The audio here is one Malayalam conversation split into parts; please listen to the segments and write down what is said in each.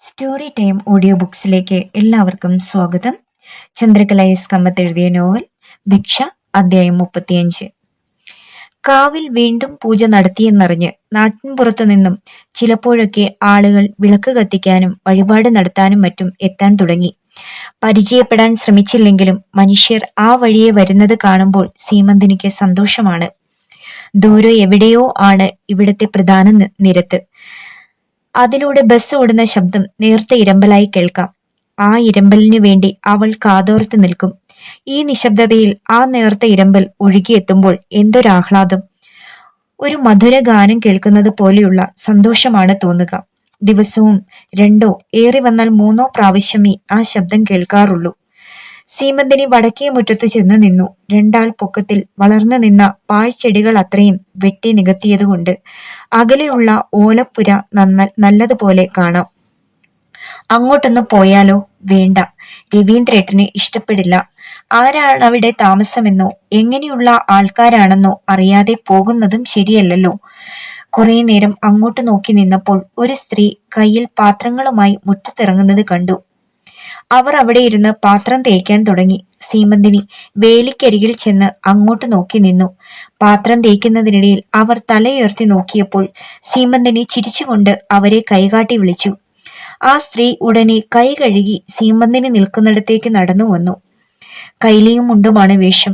സ്റ്റോറി ടൈം ഓഡിയോ ബുക്സിലേക്ക് എല്ലാവർക്കും സ്വാഗതം. ചന്ദ്രകല എസ് കമ്മത്ത് എഴുതിയ നോവൽ ഭിക്ഷ, അധ്യായം 35. കാവിൽ വീണ്ടും പൂജ നടത്തിയെന്നറിഞ്ഞ് നാട്ടിൻപുറത്തു നിന്നും ചിലപ്പോഴൊക്കെ ആളുകൾ വിളക്ക് കത്തിക്കാനും വഴിപാട് നടത്താനും മറ്റും എത്താൻ തുടങ്ങി. പരിചയപ്പെടാൻ ശ്രമിച്ചില്ലെങ്കിലും മനുഷ്യർ ആ വഴിയെ വരുന്നത് കാണുമ്പോൾ സീമന്തിനിക്ക് സന്തോഷമാണ്. ദൂരെ എവിടെയോ ആണ് ഇവിടത്തെ പ്രധാന നിരത്ത്. അതിലൂടെ ബസ് ഓടുന്ന ശബ്ദം നേർത്ത ഇരമ്പലായി കേൾക്കാം. ആ ഇരമ്പലിനു വേണ്ടി അവൾ കാതോർത്ത് നിൽക്കും. ഈ നിശബ്ദതയിൽ ആ നേർത്ത ഇരമ്പൽ ഒഴുകിയെത്തുമ്പോൾ എന്തൊരാഹ്ലാദം! ഒരു മധുര ഗാനം കേൾക്കുന്നത് പോലെയുള്ള സന്തോഷമാണ് തോന്നുക. ദിവസവും 2 ഏറി വന്നാൽ 3 പ്രാവശ്യമേ ആ ശബ്ദം കേൾക്കാറുള്ളൂ. സീമന്തിനി വടക്കേ മുറ്റത്ത് ചെന്ന് നിന്നു. 2 ആൾ പൊക്കത്തിൽ വളർന്നു നിന്ന പാഴ്ചെടികൾ അത്രയും വെട്ടി നികത്തിയതുകൊണ്ട് അകലെയുള്ള ഓലപ്പുര നല്ലതുപോലെ കാണാം. അങ്ങോട്ടൊന്ന് പോയാലോ? വേണ്ട, രവീന്ദ്രേട്ടന് ഇഷ്ടപ്പെടില്ല. ആരാണവിടെ താമസമെന്നോ എങ്ങനെയുള്ള ആൾക്കാരാണെന്നോ അറിയാതെ പോകുന്നതും ശരിയല്ലല്ലോ. കുറെ നേരം അങ്ങോട്ട് നോക്കി നിന്നപ്പോൾ ഒരു സ്ത്രീ കയ്യിൽ പാത്രങ്ങളുമായി മുറ്റത്തിറങ്ങുന്നത് കണ്ടു. അവർ അവിടെ ഇരുന്ന് പാത്രം തേക്കാൻ തുടങ്ങി. സീമന്തിനി വേലിക്കരികിൽ ചെന്ന് അങ്ങോട്ട് നോക്കി നിന്നു. പാത്രം തേക്കുന്നതിനിടയിൽ അവർ തലയുയർത്തി നോക്കിയപ്പോൾ സീമന്തിനി ചിരിച്ചുകൊണ്ട് അവരെ കൈകാട്ടി വിളിച്ചു. ആ സ്ത്രീ ഉടനെ കൈ കഴുകി സീമന്തിനി നിൽക്കുന്നിടത്തേക്ക് നടന്നു വന്നു. കൈലിയും മുണ്ടുമാണ് വേഷം,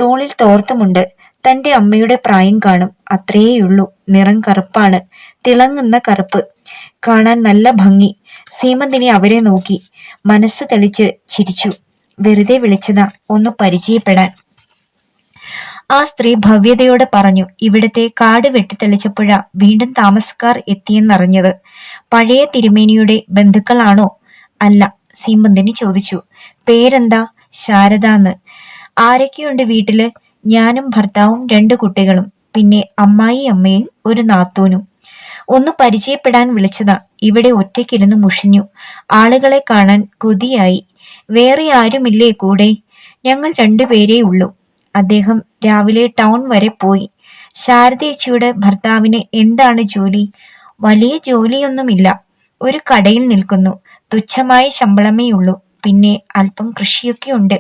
തോളിൽ തോർത്തുമുണ്ട്. തന്റെ അമ്മയുടെ പ്രായം കാണും, അത്രയേയുള്ളൂ. നിറം കറുപ്പാണ്, തിളങ്ങുന്ന കറുപ്പ്, കാണാൻ നല്ല ഭംഗി. സീമന്തിനി അവരെ നോക്കി മനസ്സ് തെളിച്ച് ചിരിച്ചു. വെറുതെ വിളിച്ചതാ, ഒന്ന് പരിചയപ്പെടാൻ. ആ സ്ത്രീ ഭവ്യതയോടെ പറഞ്ഞു. ഇവിടത്തെ കാട് വെട്ടിത്തെളിച്ചപ്പോഴാ വീണ്ടും താമസക്കാർ എത്തിയെന്നറിഞ്ഞത്. പഴയ തിരുമേനിയുടെ ബന്ധുക്കളാണോ? അല്ല, സീമന്തിനി ചോദിച്ചു. പേരെന്താ? ശാരദാന്ന്. ആരൊക്കെയുണ്ട് വീട്ടില്? ഞാനും ഭർത്താവും 2 കുട്ടികളും, പിന്നെ അമ്മയും ഒരു നാത്തൂനും. ഒന്ന് പരിചയപ്പെടാൻ വിളിച്ചതാ. ഇവിടെ ഒറ്റയ്ക്കിരുന്ന് മുഷിഞ്ഞു. ആളുകളെ കാണാൻ കൊതിയായി. വേറെ ആരുമില്ലേ കൂടെ? ഞങ്ങൾ 2 പേരേ ഉള്ളൂ. അദ്ദേഹം രാവിലെ ടൗൺ വരെ പോയി. ശാരദേച്ചിയുടെ ഭർത്താവിന് എന്താണ് ജോലി? വലിയ ജോലിയൊന്നുമില്ല, ഒരു കടയിൽ നിൽക്കുന്നു. തുച്ഛമായ ശമ്പളമേ ഉള്ളൂ. പിന്നെ അല്പം കൃഷിയൊക്കെ ഉണ്ട്.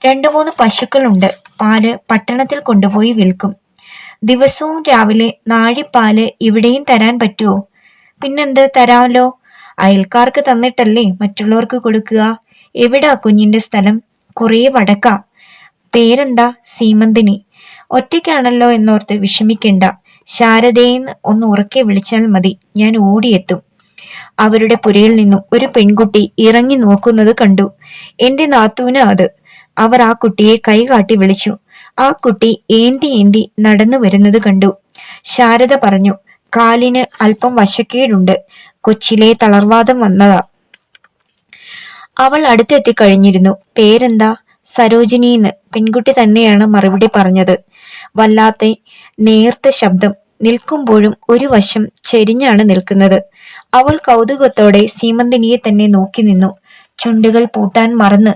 2-3 പശുക്കളുണ്ട്. പാല് പട്ടണത്തിൽ കൊണ്ടുപോയി വിൽക്കും. ദിവസവും രാവിലെ നാഴിപ്പാല് ഇവിടെയും തരാൻ പറ്റുമോ? പിന്നെന്ത്, തരാമല്ലോ. അയൽക്കാർക്ക് തന്നിട്ടല്ലേ മറ്റുള്ളവർക്ക് കൊടുക്കുക. എവിടാ കുഞ്ഞിന്റെ സ്ഥലം? കുറേ വടക്കാ. പേരെന്താ? സീമന്തിനി. ഒറ്റയ്ക്കാണല്ലോ എന്നോർത്ത് വിഷമിക്കണ്ട. ശാരദയെന്ന് ഒന്ന് ഉറക്കെ വിളിച്ചാൽ മതി, ഞാൻ ഓടിയെത്തും. അവരുടെ പുരയിൽ നിന്നും ഒരു പെൺകുട്ടി ഇറങ്ങി നോക്കുന്നത് കണ്ടു. എന്റെ നാത്തൂന് അത്. അവർ ആ കുട്ടിയെ കൈകാട്ടി വിളിച്ചു. ആ കുട്ടി ഏന്തി നടന്നു വരുന്നത് കണ്ടു. ശാരദ പറഞ്ഞു, കാലിന് അല്പം വശക്കേടുണ്ട്, കൊച്ചിലെ തളർവാദം വന്നതാ. അവൾ അടുത്തെത്തി കഴിഞ്ഞിരുന്നു. പേരെന്താ? സരോജിനിന്ന്. പെൺകുട്ടി തന്നെയാണ് മറുപടി പറഞ്ഞത്. വല്ലാത്ത നേർത്ത ശബ്ദം. നിൽക്കുമ്പോഴും ഒരു വശം ചെരിഞ്ഞാണ് നിൽക്കുന്നത്. അവൾ കൗതുകത്തോടെ സീമന്തിനിയെ തന്നെ നോക്കി നിന്നു. ചുണ്ടുകൾ പൂട്ടാൻ മറന്ന്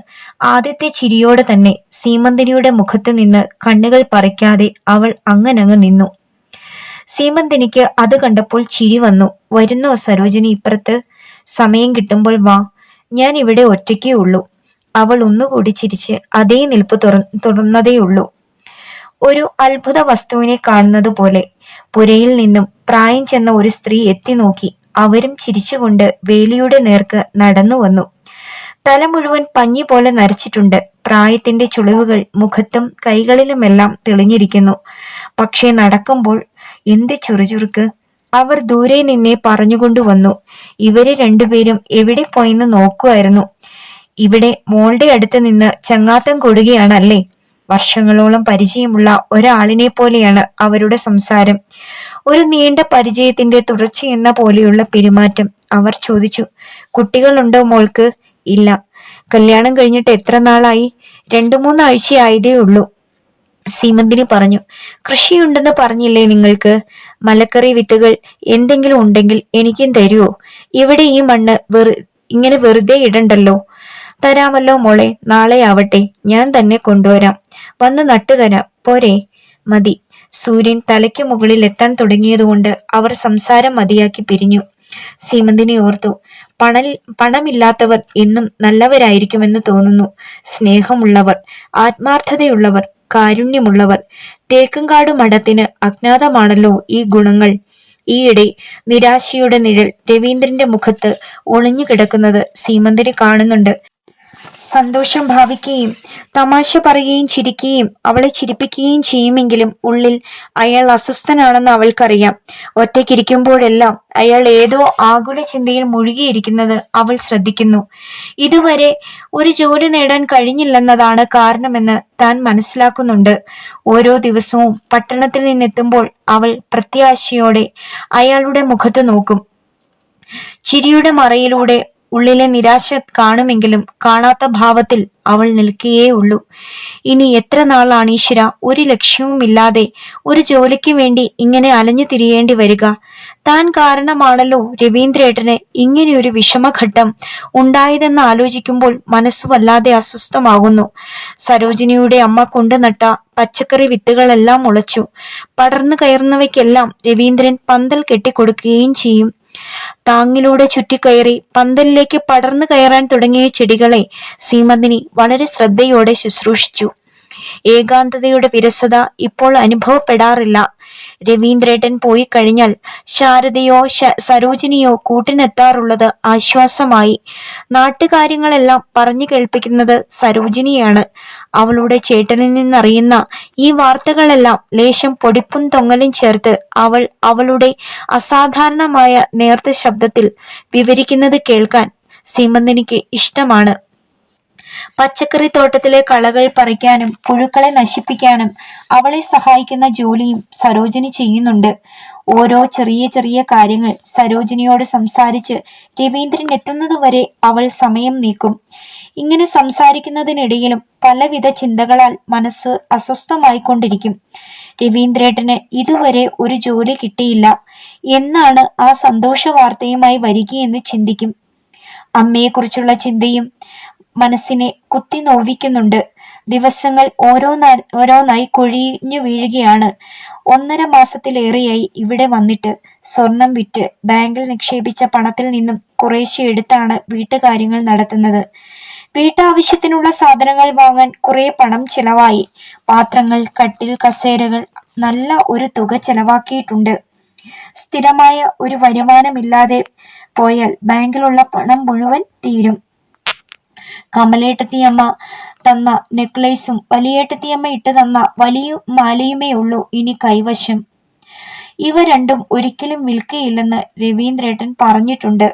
ആദ്യത്തെ ചിരിയോടെ തന്നെ സീമന്തിനിയുടെ മുഖത്ത് നിന്ന് കണ്ണുകൾ പറിക്കാതെ അവൾ അങ്ങനങ്ങ് നിന്നു. സീമന്തിനിക്ക് അത് കണ്ടപ്പോൾ ചിരി വന്നു. വരുന്നോ സരോജിനി ഇപ്പുറത്ത്? സമയം കിട്ടുമ്പോൾ വാ, ഞാൻ ഇവിടെ ഒറ്റയ്ക്കേ ഉള്ളൂ. അവൾ ഒന്നുകൂടി ചിരിച്ച് അതേ നിൽപ്പ് തുറന്നതേയുള്ളൂ. ഒരു അത്ഭുത വസ്തുവിനെ കാണുന്നത് പോലെ. പുരയിൽ നിന്നും പ്രായം ചെന്ന ഒരു സ്ത്രീ എത്തി നോക്കി. അവരും ചിരിച്ചുകൊണ്ട് വേലിയുടെ നേർക്ക് നടന്നു വന്നു. തല മുഴുവൻ പഞ്ഞി പോലെ നരച്ചിട്ടുണ്ട്. പ്രായത്തിന്റെ ചുളിവുകൾ മുഖത്തും കൈകളിലുമെല്ലാം തെളിഞ്ഞിരിക്കുന്നു. പക്ഷേ നടക്കുമ്പോൾ എന്ത് ചുറുചുറുക്ക്! അവർ ദൂരെ നിന്നെ പറഞ്ഞുകൊണ്ടുവന്നു. ഇവര് 2 പേരും എവിടെ പോയെന്ന് നോക്കുമായിരുന്നു. ഇവിടെ മോളുടെ അടുത്ത് നിന്ന് ചങ്ങാത്തം കൊടുകയാണല്ലേ? വർഷങ്ങളോളം പരിചയമുള്ള ഒരാളിനെ പോലെയാണ് അവരുടെ സംസാരം. ഒരു നീണ്ട പരിചയത്തിന്റെ തുടർച്ചയെന്ന പോലെയുള്ള പെരുമാറ്റം. അവർ ചോദിച്ചു, കുട്ടികളുണ്ടോ മോൾക്ക്? ഇല്ല. കല്യാണം കഴിഞ്ഞിട്ട് എത്ര നാളായി? 2-3 ആഴ്ചയായതേ ഉള്ളൂ. സീമന്തിനി പറഞ്ഞു. കൃഷിയുണ്ടെന്ന് പറഞ്ഞില്ലേ നിങ്ങൾക്ക്? മലക്കറി വിത്തുകൾ എന്തെങ്കിലും ഉണ്ടെങ്കിൽ എനിക്കും തരുവോ? ഇവിടെ ഈ മണ്ണ് ഇങ്ങനെ വെറുതെ ഇടണ്ടല്ലോ. തരാമല്ലോ മോളെ, നാളെ ആവട്ടെ, ഞാൻ തന്നെ കൊണ്ടുവരാം. വന്ന് നട്ടുതരാം, പോരെ? മതി. സൂര്യൻ തലയ്ക്ക് മുകളിൽ എത്താൻ തുടങ്ങിയതുകൊണ്ട് അവർ സംസാരം മതിയാക്കി പിരിഞ്ഞു. സീമന്തിനി ഓർത്തു. പണമില്ലാത്തവർ എന്നും നല്ലവരായിരിക്കുമെന്ന് തോന്നുന്നു. സ്നേഹമുള്ളവർ, ആത്മാർത്ഥതയുള്ളവർ, കാരുണ്യമുള്ളവർ. തേക്കങ്കാട് മഠത്തിന് അജ്ഞാതമാണല്ലോ ഈ ഗുണങ്ങൾ. ഈയിടെ നിരാശയുടെ നിഴൽ രവീന്ദ്രന്റെ മുഖത്ത് ഒളിഞ്ഞു കിടക്കുന്നത് സീമന്തിനി കാണുന്നുണ്ട്. സന്തോഷം ഭാവിക്കുകയും തമാശ പറയുകയും ചിരിക്കുകയും അവളെ ചിരിപ്പിക്കുകയും ചെയ്യുമെങ്കിലും ഉള്ളിൽ അയാൾ അസ്വസ്ഥനാണെന്ന് അവൾക്കറിയാം. ഒറ്റയ്ക്കിരിക്കുമ്പോഴെല്ലാം അയാൾ ഏതോ ആകുല ചിന്തയിൽ മുഴുകിയിരിക്കുന്നത് അവൾ ശ്രദ്ധിക്കുന്നു. ഇതുവരെ ഒരു ജോലി നേടാൻ കഴിഞ്ഞില്ലെന്നതാണ് കാരണമെന്ന് താൻ മനസ്സിലാക്കുന്നുണ്ട്. ഓരോ ദിവസവും പട്ടണത്തിൽ നിന്നെത്തുമ്പോൾ അവൾ പ്രത്യാശയോടെ അയാളുടെ മുഖത്ത് നോക്കും. ചിരിയുടെ മറയിലൂടെ ഉള്ളിലെ നിരാശ കാണുമെങ്കിലും കാണാത്ത ഭാവത്തിൽ അവൾ നിൽക്കുകയേ ഉള്ളൂ. ഇനി എത്ര നാളാണ് ഈശ്വര ഒരു ലക്ഷ്യവുമില്ലാതെ ഒരു ജോലിക്ക് വേണ്ടി ഇങ്ങനെ അലഞ്ഞു തിരിയേണ്ടി വരിക? താൻ കാരണമാണല്ലോ രവീന്ദ്രേട്ടന് ഇങ്ങനെയൊരു വിഷമഘട്ടം ഉണ്ടായതെന്ന് ആലോചിക്കുമ്പോൾ മനസ്സ് വല്ലാതെ അസ്വസ്ഥമാകുന്നു. സരോജിനിയുടെ അമ്മ കൊണ്ടു നട്ട പച്ചക്കറി വിത്തുകളെല്ലാം മുളച്ചു. പടർന്നു കയറുന്നവയ്ക്കെല്ലാം രവീന്ദ്രൻ പന്തൽ കെട്ടിക്കൊടുക്കുകയും ചെയ്യും. താങ്ങിലൂടെ ചുറ്റിക്കയറി പന്തലിലേക്ക് പടർന്നു കയറാൻ തുടങ്ങിയ ചെടികളെ സീമന്തിനി വളരെ ശ്രദ്ധയോടെ ശുശ്രൂഷിച്ചു. ഏകാന്തതയുടെ വിരസത ഇപ്പോൾ അനുഭവപ്പെടാറില്ല. രവീന്ദ്രേട്ടൻ പോയി കഴിഞ്ഞാൽ ശാരദയോ സരോജിനിയോ കൂട്ടിനെത്താറുള്ളത് ആശ്വാസമായി. നാട്ടുകാര്യങ്ങളെല്ലാം പറഞ്ഞു കേൾപ്പിക്കുന്നത് സരോജിനിയാണ്. അവളുടെ ചേട്ടനിൽ നിന്നറിയുന്ന ഈ വാർത്തകളെല്ലാം ലേശം പൊടിപ്പും തൊങ്ങലും ചേർത്ത് അവൾ അവളുടെ അസാധാരണമായ നേർത്ത ശബ്ദത്തിൽ വിവരിക്കുന്നത് കേൾക്കാൻ സീമന്തിനിക്ക് ഇഷ്ടമാണ്. പച്ചക്കറി തോട്ടത്തിലെ കളകൾ പറിക്കാനും പുഴുക്കളെ നശിപ്പിക്കാനും അവളെ സഹായിക്കുന്ന ജോലിയും സരോജിനി ചെയ്യുന്നുണ്ട്. ഓരോ ചെറിയ ചെറിയ കാര്യങ്ങൾ സരോജിനിയോട് സംസാരിച്ച് രവീന്ദ്രൻ എത്തുന്നതുവരെ അവൾ സമയം നീക്കും. ഇങ്ങനെ സംസാരിക്കുന്നതിനിടയിലും പലവിധ ചിന്തകളാൽ മനസ്സ് അസ്വസ്ഥമായിക്കൊണ്ടിരിക്കും. രവീന്ദ്രേട്ടന് ഇതുവരെ ഒരു ജോലി കിട്ടിയില്ല. എന്നാണ് ആ സന്തോഷ വാർത്തയുമായി വരികയെന്ന് ചിന്തിക്കും. അമ്മയെക്കുറിച്ചുള്ള ചിന്തയും മനസ്സിനെ കുത്തി നോവിക്കുന്നുണ്ട്. ദിവസങ്ങൾ ഓരോന്നായി കൊഴിഞ്ഞു വീഴുകയാണ്. 1.5 മാസത്തിലേറെയായി ഇവിടെ വന്നിട്ട്. സ്വർണം വിറ്റ് ബാങ്കിൽ നിക്ഷേപിച്ച പണത്തിൽ നിന്നും കുറേശ്ശെ എടുത്താണ് വീട്ടുകാര്യങ്ങൾ നടത്തുന്നത്. വീട്ടാവശ്യത്തിനുള്ള സാധനങ്ങൾ വാങ്ങാൻ കുറെ പണം ചെലവായി. പാത്രങ്ങൾ, കട്ടിൽ, കസേരകൾ, നല്ല ഒരു തുക ചെലവാക്കിയിട്ടുണ്ട്. സ്ഥിരമായ ഒരു വരുമാനമില്ലാതെ പോയാൽ ബാങ്കിലുള്ള പണം മുഴുവൻ തീരും. കമലേട്ടത്തിയമ്മ തന്ന നെക്ലേസും വലിയേട്ടത്തിയമ്മ ഇട്ട് തന്ന വലിയ മാലയുമേ ഉള്ളൂ ഇനി കൈവശം. ഇവ രണ്ടും ഒരിക്കലും വിൽക്കയില്ലെന്ന് രവീന്ദ്രേട്ടൻ പറഞ്ഞിട്ടുണ്ട്.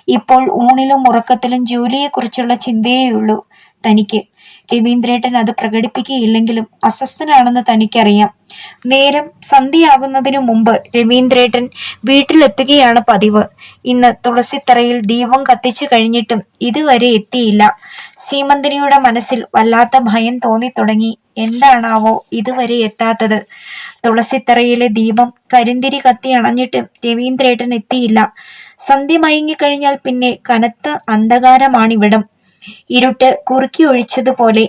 ഇപ്പോൾ ഊണിലും ഉറക്കത്തിലും ജോലിയെക്കുറിച്ചുള്ള ചിന്തയേയുള്ളൂ തനിക്ക്. രവീന്ദ്രേട്ടൻ അത് പ്രകടിപ്പിക്കുകയില്ലെങ്കിലും അസ്വസ്ഥനാണെന്ന് തനിക്കറിയാം. നേരം സന്ധ്യയാകുന്നതിനു മുമ്പ് രവീന്ദ്രേട്ടൻ വീട്ടിലെത്തുകയാണ് പതിവ്. ഇന്ന് തുളസിത്തറയിൽ ദീപം കത്തിച്ചു കഴിഞ്ഞിട്ടും ഇതുവരെ എത്തിയില്ല. സീമന്തിനിയുടെ മനസ്സിൽ വല്ലാത്ത ഭയം തോന്നി തുടങ്ങി. എന്താണാവോ ഇതുവരെ എത്താത്തത്? തുളസിത്തറയിലെ ദീപം കരിന്തിരി കത്തി അണഞ്ഞിട്ടും രവീന്ദ്രേട്ടൻ എത്തിയില്ല. സന്ധ്യ മയങ്ങിക്കഴിഞ്ഞാൽ പിന്നെ കനത്ത അന്ധകാരമാണിവിടം. ഇരുട്ട് കുറുക്കി ഒഴിച്ചതുപോലെ.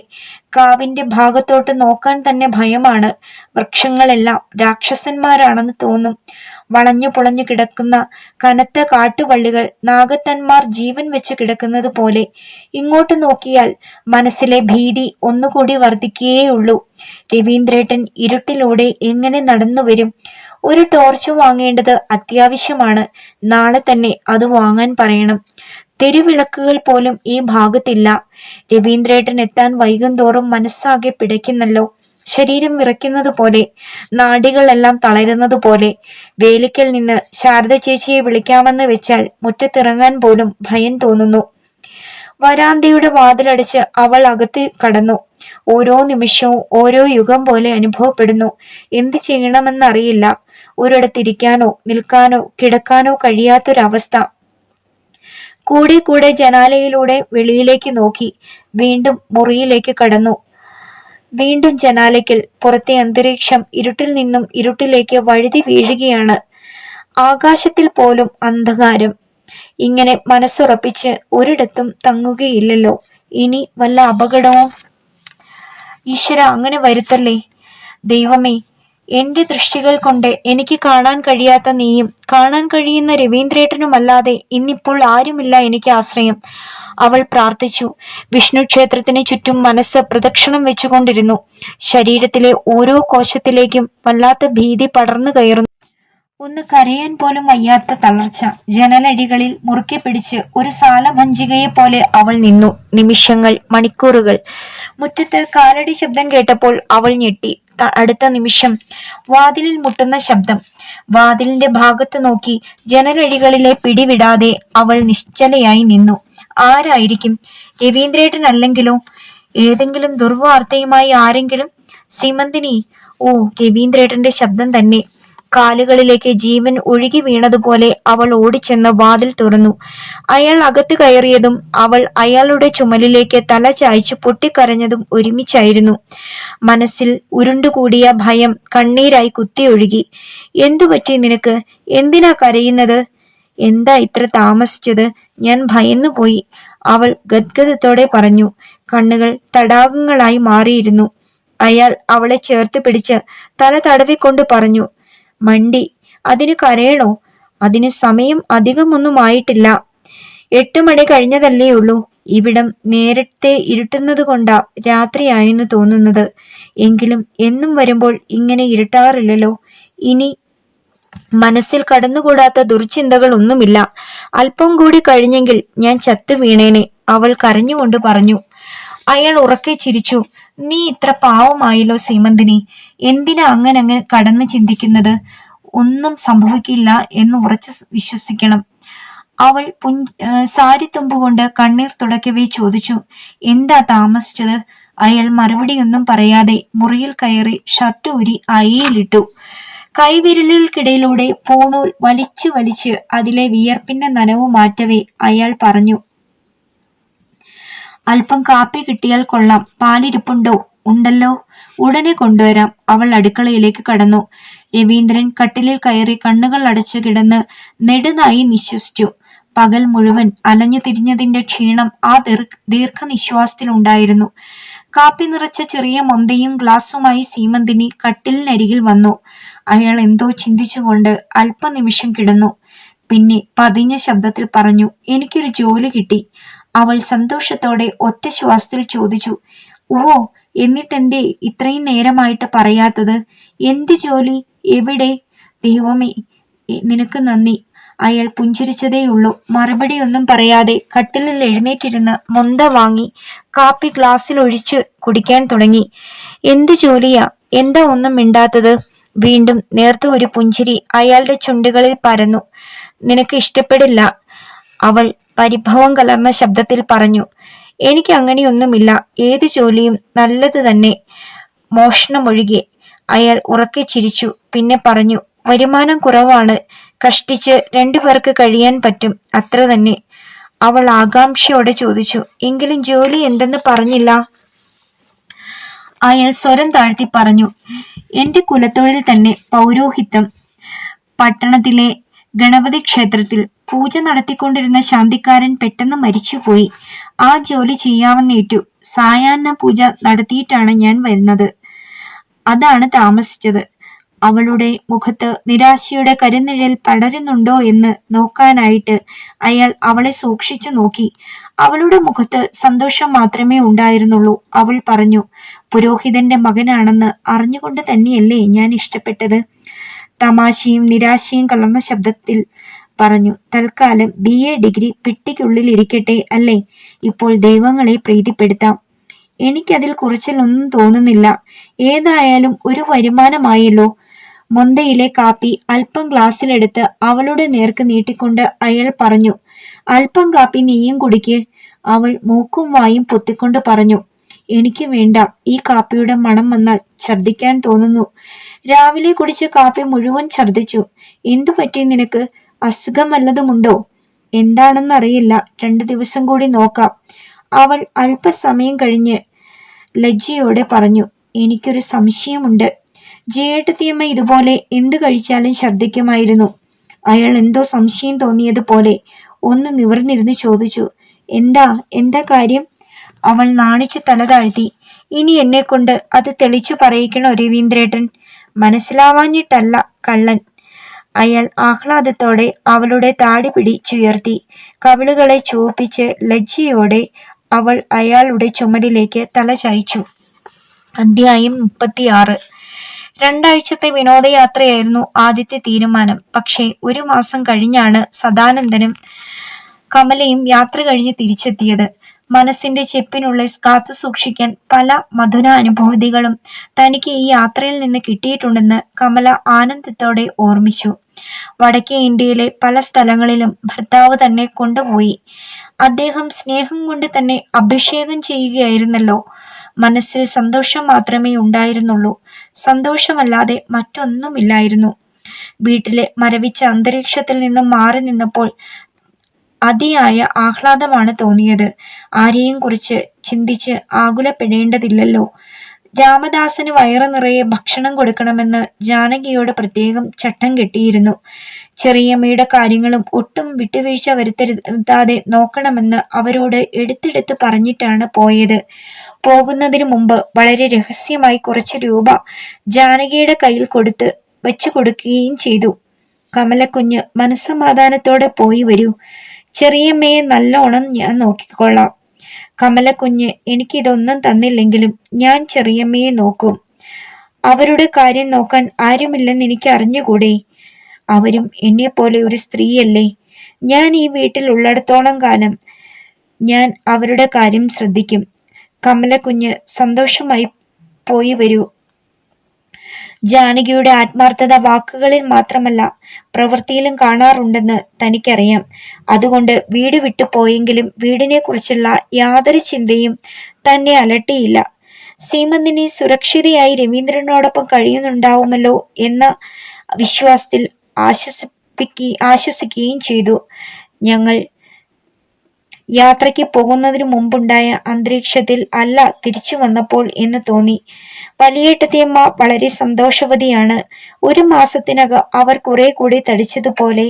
കാവിന്റെ ഭാഗത്തോട്ട് നോക്കാൻ തന്നെ ഭയമാണ്. വൃക്ഷങ്ങളെല്ലാം രാക്ഷസന്മാരാണെന്ന് തോന്നും. വളഞ്ഞു പുളഞ്ഞു കിടക്കുന്ന കനത്ത കാട്ടുവള്ളികൾ നാഗത്തന്മാർ ജീവൻ വെച്ച് കിടക്കുന്നത് പോലെ. ഇങ്ങോട്ട് നോക്കിയാൽ മനസ്സിലെ ഭീതി ഒന്നുകൂടി വർദ്ധിക്കുകയുള്ളൂ. രവീന്ദ്രേട്ടൻ ഇരുട്ടിലൂടെ എങ്ങനെ നടന്നു വരും? ഒരു ടോർച്ച് വാങ്ങേണ്ടത് അത്യാവശ്യമാണ്. നാളെ തന്നെ അത് വാങ്ങാൻ പറയണം. തെരുവിളക്കുകൾ പോലും ഈ ഭാഗത്തില്ല. രവീന്ദ്രേട്ടൻ എത്താൻ വൈകും തോറും മനസ്സാകെ പിടയ്ക്കുന്നല്ലോ. ശരീരം വിറയ്ക്കുന്നത് പോലെ, നാഡികളെല്ലാം തളരുന്നത് പോലെ. വേലിക്കൽ നിന്ന് ശാരദ ചേച്ചിയെ വിളിക്കാമെന്ന് വെച്ചാൽ മുറ്റത്തിറങ്ങാൻ പോലും ഭയം തോന്നുന്നു. വരാന്തയുടെ വാതിലടച്ച് അവൾ അകത്ത് കടന്നു. ഓരോ നിമിഷവും ഓരോ യുഗം പോലെ അനുഭവപ്പെടുന്നു. എന്ത് ചെയ്യണമെന്നറിയില്ല. ഒരിടത്തിരിക്കാനോ നിൽക്കാനോ കിടക്കാനോ കഴിയാത്തൊരവസ്ഥ. കൂടെ കൂടെ ജനാലയിലൂടെ വെളിയിലേക്ക് നോക്കി. വീണ്ടും മുറിയിലേക്ക് കടന്നു. വീണ്ടും ജനാലയ്ക്കൽ. പുറത്തെ അന്തരീക്ഷം ഇരുട്ടിൽ നിന്നും ഇരുട്ടിലേക്ക് വഴുതി വീഴുകയാണ്. ആകാശത്തിൽ പോലും അന്ധകാരം. ഇങ്ങനെ മനസ്സുറപ്പിച്ച് ഒരിടത്തും തങ്ങുകയില്ലല്ലോ. ഇനി വല്ല അപകടവും? ഈശ്വര, അങ്ങനെ വരുത്തല്ലേ ദൈവമേ. എന്റെ ദൃഷ്ടികൾ കൊണ്ട് എനിക്ക് കാണാൻ കഴിയാത്ത നീയും കാണാൻ കഴിയുന്ന രവീന്ദ്രേട്ടനുമല്ലാതെ ഇന്നിപ്പോൾ ആരുമില്ല എനിക്ക് ആശ്രയം. അവൾ പ്രാർത്ഥിച്ചു. വിഷ്ണു ക്ഷേത്രത്തിന് ചുറ്റും മനസ്സ് പ്രദക്ഷിണം വെച്ചുകൊണ്ടിരുന്നു. ശരീരത്തിലെ ഓരോ കോശത്തിലേക്കും വല്ലാത്ത ഭീതി പടർന്നു കയറുന്നു. ഒന്ന് കരയാൻ പോലും വയ്യാത്ത തളർച്ച. ജനലടികളിൽ മുറുക്കി പിടിച്ച് ഒരു സാലഭഞ്ജികയെ പോലെ അവൾ നിന്നു. നിമിഷങ്ങൾ, മണിക്കൂറുകൾ. മുറ്റത്ത് കാലടി ശബ്ദം കേട്ടപ്പോൾ അവൾ ഞെട്ടി. അടുത്ത നിമിഷം വാതിലിൽ മുട്ടുന്ന ശബ്ദം. വാതിലിന്റെ ഭാഗത്ത് നോക്കി ജനലഴികളിലെ പിടിവിടാതെ അവൾ നിശ്ചലയായി നിന്നു. ആരായിരിക്കും? രവീന്ദ്രേട്ടനല്ലെങ്കിലോ? ഏതെങ്കിലും ദുർവാർത്തയുമായി ആരെങ്കിലും? സീമന്തിനി! ഓ, രവീന്ദ്രേട്ടന്റെ ശബ്ദം തന്നെ. കാലുകളിലേക്ക് ജീവൻ ഒഴുകി വീണതുപോലെ അവൾ ഓടിച്ചെന്ന് വാതിൽ തുറന്നു. അയാൾ അകത്ത് കയറിയതും അവൾ അയാളുടെ ചുമലിലേക്ക് തല ചായ്ച്ചു പൊട്ടിക്കരഞ്ഞതും ഒരുമിച്ചായിരുന്നു. മനസ്സിൽ ഉരുണ്ടുകൂടിയ ഭയം കണ്ണീരായി കുത്തിയൊഴുകി. എന്തു പറ്റി നിനക്ക്? എന്തിനാ കരയുന്നത്? എന്താ ഇത്ര താമസിച്ചത്? ഞാൻ ഭയന്നുപോയി, അവൾ ഗദ്ഗദത്തോടെ പറഞ്ഞു. കണ്ണുകൾ തടാകങ്ങളായി മാറിയിരുന്നു. അയാൾ അവളെ ചേർത്ത് പിടിച്ച് തല തടവിക്കൊണ്ട് പറഞ്ഞു, മണ്ടി, അതിന് കരയണോ? അതിന് സമയം അധികമൊന്നും ആയിട്ടില്ല. 8 മണി കഴിഞ്ഞതല്ലേ ഉള്ളൂ. ഇവിടം നേരത്തെ ഇരുട്ടുന്നത് കൊണ്ടാ രാത്രിയായെന്ന് തോന്നുന്നത്. എങ്കിലും എന്നും വരുമ്പോൾ ഇങ്ങനെ ഇരുട്ടാറില്ലല്ലോ. ഇനി മനസ്സിൽ കടന്നുകൂടാത്ത ദുർചിന്തകൾ ഒന്നുമില്ല. അല്പം കൂടി കഴിഞ്ഞെങ്കിൽ ഞാൻ ചത്തു വീണേനെ, അവൾ കരഞ്ഞുകൊണ്ട് പറഞ്ഞു. അയാൾ ഉറക്കെ ചിരിച്ചു. നീ ഇത്ര പാവമായല്ലോ സീമന്തിനി. എന്തിനാ അങ്ങനെ കടന്ന് ചിന്തിക്കുന്നത്? ഒന്നും സംഭവിക്കില്ല എന്ന് ഉറച്ചു വിശ്വസിക്കണം. അവൾ സാരി തുമ്പുകൊണ്ട് കണ്ണീർ തുടക്കവേ ചോദിച്ചു. എന്താ താമസിച്ചത്? അയാൾ മറുപടിയൊന്നും പറയാതെ മുറിയിൽ കയറി ഷർട്ട് ഊരി അയയിലിട്ടു. കൈവിരലുകൾക്കിടയിലൂടെ പൂണൂൽ വലിച്ചു വലിച്ച് അതിലെ വിയർപ്പിന്റെ നനവ് മാറ്റവേ അയാൾ പറഞ്ഞു, അല്പം കാപ്പി കിട്ടിയാൽ കൊള്ളാം. പാലിരിപ്പുണ്ടോ? ഉണ്ടല്ലോ, ഉടനെ കൊണ്ടുവരാം. അവൾ അടുക്കളയിലേക്ക് കടന്നു. രവീന്ദ്രൻ കട്ടിലിൽ കയറി കണ്ണുകൾ അടച്ചു കിടന്ന് നെടുനായി നിശ്വസിച്ചു. പകൽ മുഴുവൻ അലഞ്ഞു തിരിഞ്ഞതിന്റെ ക്ഷീണം ആ ദീർഘനിശ്വാസത്തിലുണ്ടായിരുന്നു. കാപ്പി നിറച്ച ചെറിയ മൊന്തയും ഗ്ലാസുമായി സീമന്തിനി കട്ടിലിനരികിൽ വന്നു. അയാൾ എന്തോ ചിന്തിച്ചുകൊണ്ട് അല്പനിമിഷം കിടന്നു. പിന്നെ പതിഞ്ഞ ശബ്ദത്തിൽ പറഞ്ഞു, എനിക്കൊരു ജോലി കിട്ടി. അവൾ സന്തോഷത്തോടെ ഒറ്റ ശ്വാസത്തിൽ ചോദിച്ചു, ഓ, എന്നിട്ടെന്തേ ഇത്രയും നേരമായിട്ട് പറയാത്തത്? എന്ത് ജോലി? എവിടെ? ദൈവമേ, നിനക്ക് നന്ദി. അയാൾ പുഞ്ചിരിച്ചതേയുള്ളൂ. മറുപടി ഒന്നും പറയാതെ കട്ടിലിൽ എഴുന്നേറ്റിരുന്ന് മൊന്ത വാങ്ങി കാപ്പി ഗ്ലാസ്സിൽ ഒഴിച്ച് കുടിക്കാൻ തുടങ്ങി. എന്തു ജോലിയാ? എന്താ ഒന്നും മിണ്ടാത്തത്? വീണ്ടും നേർത്ത ഒരു പുഞ്ചിരി അയാളുടെ ചുണ്ടുകളിൽ പരന്നു. നിനക്ക് ഇഷ്ടപ്പെടില്ല, അവൾ പരിഭവം കലർന്ന ശബ്ദത്തിൽ പറഞ്ഞു. എനിക്ക് അങ്ങനെയൊന്നുമില്ല. ഏതു ജോലിയും നല്ലത് തന്നെ, മോഷണമൊഴികെ. അയാൾ ഉറക്കെ ചിരിച്ചു. പിന്നെ പറഞ്ഞു, വരുമാനം കുറവാണ്. കഷ്ടിച്ച് 2 പേർക്ക് കഴിയാൻ പറ്റും, അത്ര തന്നെ. അവൾ ആകാംക്ഷയോടെ ചോദിച്ചു, എങ്കിലും ജോലി എന്തെന്ന് പറഞ്ഞില്ല? അയാൾ സ്വരം താഴ്ത്തി പറഞ്ഞു, എന്റെ കുലത്തൊഴിൽ തന്നെ, പൗരോഹിത്യം. പട്ടണത്തിലെ ഗണപതി ക്ഷേത്രത്തിൽ പൂജ നടത്തിക്കൊണ്ടിരുന്ന ശാന്തിക്കാരൻ പെട്ടെന്ന് മരിച്ചുപോയി. ആ ജോലി ചെയ്യാമെന്നേറ്റു. സായാഹ്ന പൂജ നടത്തിയിട്ടാണ് ഞാൻ വരുന്നത്. അതാണ് താമസിച്ചത്. അവളുടെ മുഖത്ത് നിരാശയുടെ കരുനിഴൽ പടരുന്നുണ്ടോ എന്ന് നോക്കാനായിട്ട് അയാൾ അവളെ സൂക്ഷിച്ചു നോക്കി. അവളുടെ മുഖത്ത് സന്തോഷം മാത്രമേ ഉണ്ടായിരുന്നുള്ളൂ. അവൾ പറഞ്ഞു, പുരോഹിതന്റെ മകനാണെന്ന് അറിഞ്ഞുകൊണ്ട് തന്നെയല്ലേ ഞാൻ ഇഷ്ടപ്പെട്ടത്. തമാശയും നിരാശയും കലർന്ന ശബ്ദത്തിൽ പറഞ്ഞു. തൽക്കാലം BA ഡിഗ്രി പെട്ടിക്കുള്ളിൽ ഇരിക്കട്ടെ അല്ലേ? ഇപ്പോൾ ദൈവങ്ങളെ പ്രീതിപ്പെടുത്താം. എനിക്കതിൽ കുറച്ചിലൊന്നും തോന്നുന്നില്ല. ഏതായാലും ഒരു വരുമാനമായല്ലോ. മൊന്തയിലെ കാപ്പി അല്പം ഗ്ലാസ്സിലെടുത്ത് അവളുടെ നേർക്ക് നീട്ടിക്കൊണ്ട് അയാൾ പറഞ്ഞു, അല്പം കാപ്പി നീയും കുടിക്ക്. അവൾ മൂക്കും വായും പൊത്തിക്കൊണ്ട് പറഞ്ഞു, എനിക്ക് വേണ്ട. ഈ കാപ്പിയുടെ മണം വന്നാൽ ഛർദിക്കാൻ തോന്നുന്നു. രാവിലെ കുടിച്ച കാപ്പി മുഴുവൻ ഛർദിച്ചു. എന്തു പറ്റി നിനക്ക്? അസുഖം വല്ലതുമുണ്ടോ? എന്താണെന്നറിയില്ല. 2 ദിവസം കൂടി നോക്കാം. അവൾ അല്പസമയം കഴിഞ്ഞ് ലജ്ജയോടെ പറഞ്ഞു, എനിക്കൊരു സംശയമുണ്ട്. ജയേട്ടത്തിയമ്മ ഇതുപോലെ എന്ത് കഴിച്ചാലും ഛർദിക്കുമായിരുന്നു. അയാൾ എന്തോ സംശയം തോന്നിയതുപോലെ ഒന്ന് നിവർന്നിരുന്ന് ചോദിച്ചു, എന്താ കാര്യം? അവൾ നാണിച്ച് തല താഴ്ത്തി. ഇനി എന്നെ കൊണ്ട് അത് തെളിച്ചു പറയിക്കണോ രവീന്ദ്രേട്ടൻ? മനസ്സിലാവാഞ്ഞിട്ടല്ല കള്ളൻ. അയാൾ ആഹ്ലാദത്തോടെ അവളുടെ താടി പിടിച്ചുയർത്തി. കവിളുകളെ ചുവപ്പിച്ച് ലജ്ജയോടെ അവൾ അയാളുടെ ചുമലിലേക്ക് തല ചായ്ച്ചു. അധ്യായം 36. 2 ആഴ്ചത്തെ വിനോദയാത്രയായിരുന്നു ആദ്യത്തെ തീരുമാനം. പക്ഷേ 1 മാസം കഴിഞ്ഞാണ് സദാനന്ദനും കമലയും യാത്ര കഴിഞ്ഞ് തിരിച്ചെത്തിയത്. മനസ്സിന്റെ ചെപ്പിനുള്ളിൽ കാത്തു സൂക്ഷിക്കാൻ പല മധുരാനുഭൂതികളും തനിക്ക് ഈ യാത്രയിൽ നിന്ന് കിട്ടിയിട്ടുണ്ടെന്ന് കമല ആനന്ദത്തോടെ ഓർമ്മിച്ചു. വടക്കേ ഇന്ത്യയിലെ പല സ്ഥലങ്ങളിലും ഭർത്താവ് തന്നെ കൊണ്ടുപോയി. അദ്ദേഹം സ്നേഹം കൊണ്ട് തന്നെ അഭിഷേകം ചെയ്യുകയായിരുന്നല്ലോ. മനസ്സിൽ സന്തോഷം മാത്രമേ ഉണ്ടായിരുന്നുള്ളൂ. സന്തോഷമല്ലാതെ മറ്റൊന്നുമില്ലായിരുന്നു. വീട്ടിലെ മരവിച്ച അന്തരീക്ഷത്തിൽ നിന്നും മാറി നിന്നപ്പോൾ അതിയായ ആഹ്ലാദമാണ് തോന്നിയത്. ആരെയും കുറിച്ച് ചിന്തിച്ച് ആകുലപ്പെടേണ്ടതില്ലല്ലോ. രാമദാസന് വയറു നിറയെ ഭക്ഷണം കൊടുക്കണമെന്ന് ജാനകിയോട് പ്രത്യേകം ചട്ടം കെട്ടിയിരുന്നു. ചെറിയമ്മയുടെ കാര്യങ്ങളും ഒട്ടും വിട്ടുവീഴ്ച വരുത്തരുതാതെ നോക്കണമെന്ന് അവരോട് എടുത്തെടുത്ത് പറഞ്ഞിട്ടാണ് പോയത്. പോകുന്നതിനു മുമ്പ് വളരെ രഹസ്യമായി കുറച്ച് രൂപ ജാനകിയുടെ കയ്യിൽ വെച്ചു കൊടുക്കുകയും ചെയ്തു. കമലക്കുഞ്ഞ് മനസ്സമാധാനത്തോടെ പോയി വരൂ. ചെറിയമ്മയെ നല്ലോണം ഞാൻ നോക്കിക്കൊള്ളാം. കമലക്കുഞ്ഞ് എനിക്കിതൊന്നും തന്നില്ലെങ്കിലും ഞാൻ ചെറിയമ്മയെ നോക്കും. അവരുടെ കാര്യം നോക്കാൻ ആരുമില്ലെന്ന് എനിക്ക് അറിഞ്ഞുകൂടെ? അവരും എന്നെ പോലെ ഒരു സ്ത്രീയല്ലേ. ഞാൻ ഈ വീട്ടിൽ ഉള്ളിടത്തോളം കാലം ഞാൻ അവരുടെ കാര്യം ശ്രദ്ധിക്കും. കമലക്കുഞ്ഞ് സന്തോഷമായി പോയി വരൂ. ജാനകിയുടെ ആത്മാർത്ഥത വാക്കുകളിൽ മാത്രമല്ല പ്രവൃത്തിയിലും കാണാറുണ്ടെന്ന് തനിക്കറിയാം. അതുകൊണ്ട് വീട് വിട്ടു പോയെങ്കിലും വീടിനെ കുറിച്ചുള്ള യാതൊരു ചിന്തയും തന്നെ അലട്ടിയില്ല. സീമന്തിനി സുരക്ഷിതയായി രവീന്ദ്രനോടൊപ്പം കഴിയുന്നുണ്ടാവുമല്ലോ എന്ന വിശ്വാസത്തിൽ ആശ്വസിക്കുകയും ചെയ്തു. ഞങ്ങൾ യാത്രയ്ക്ക് പോകുന്നതിന് മുമ്പുണ്ടായ അന്തരീക്ഷത്തിൽ അല്ല തിരിച്ചു വന്നപ്പോൾ എന്ന് തോന്നി. വലിയേട്ടത്തിയമ്മ വളരെ സന്തോഷവതിയാണ്. 1 മാസത്തിനകം അവർ കുറെ കൂടി തടിച്ചതുപോലെ.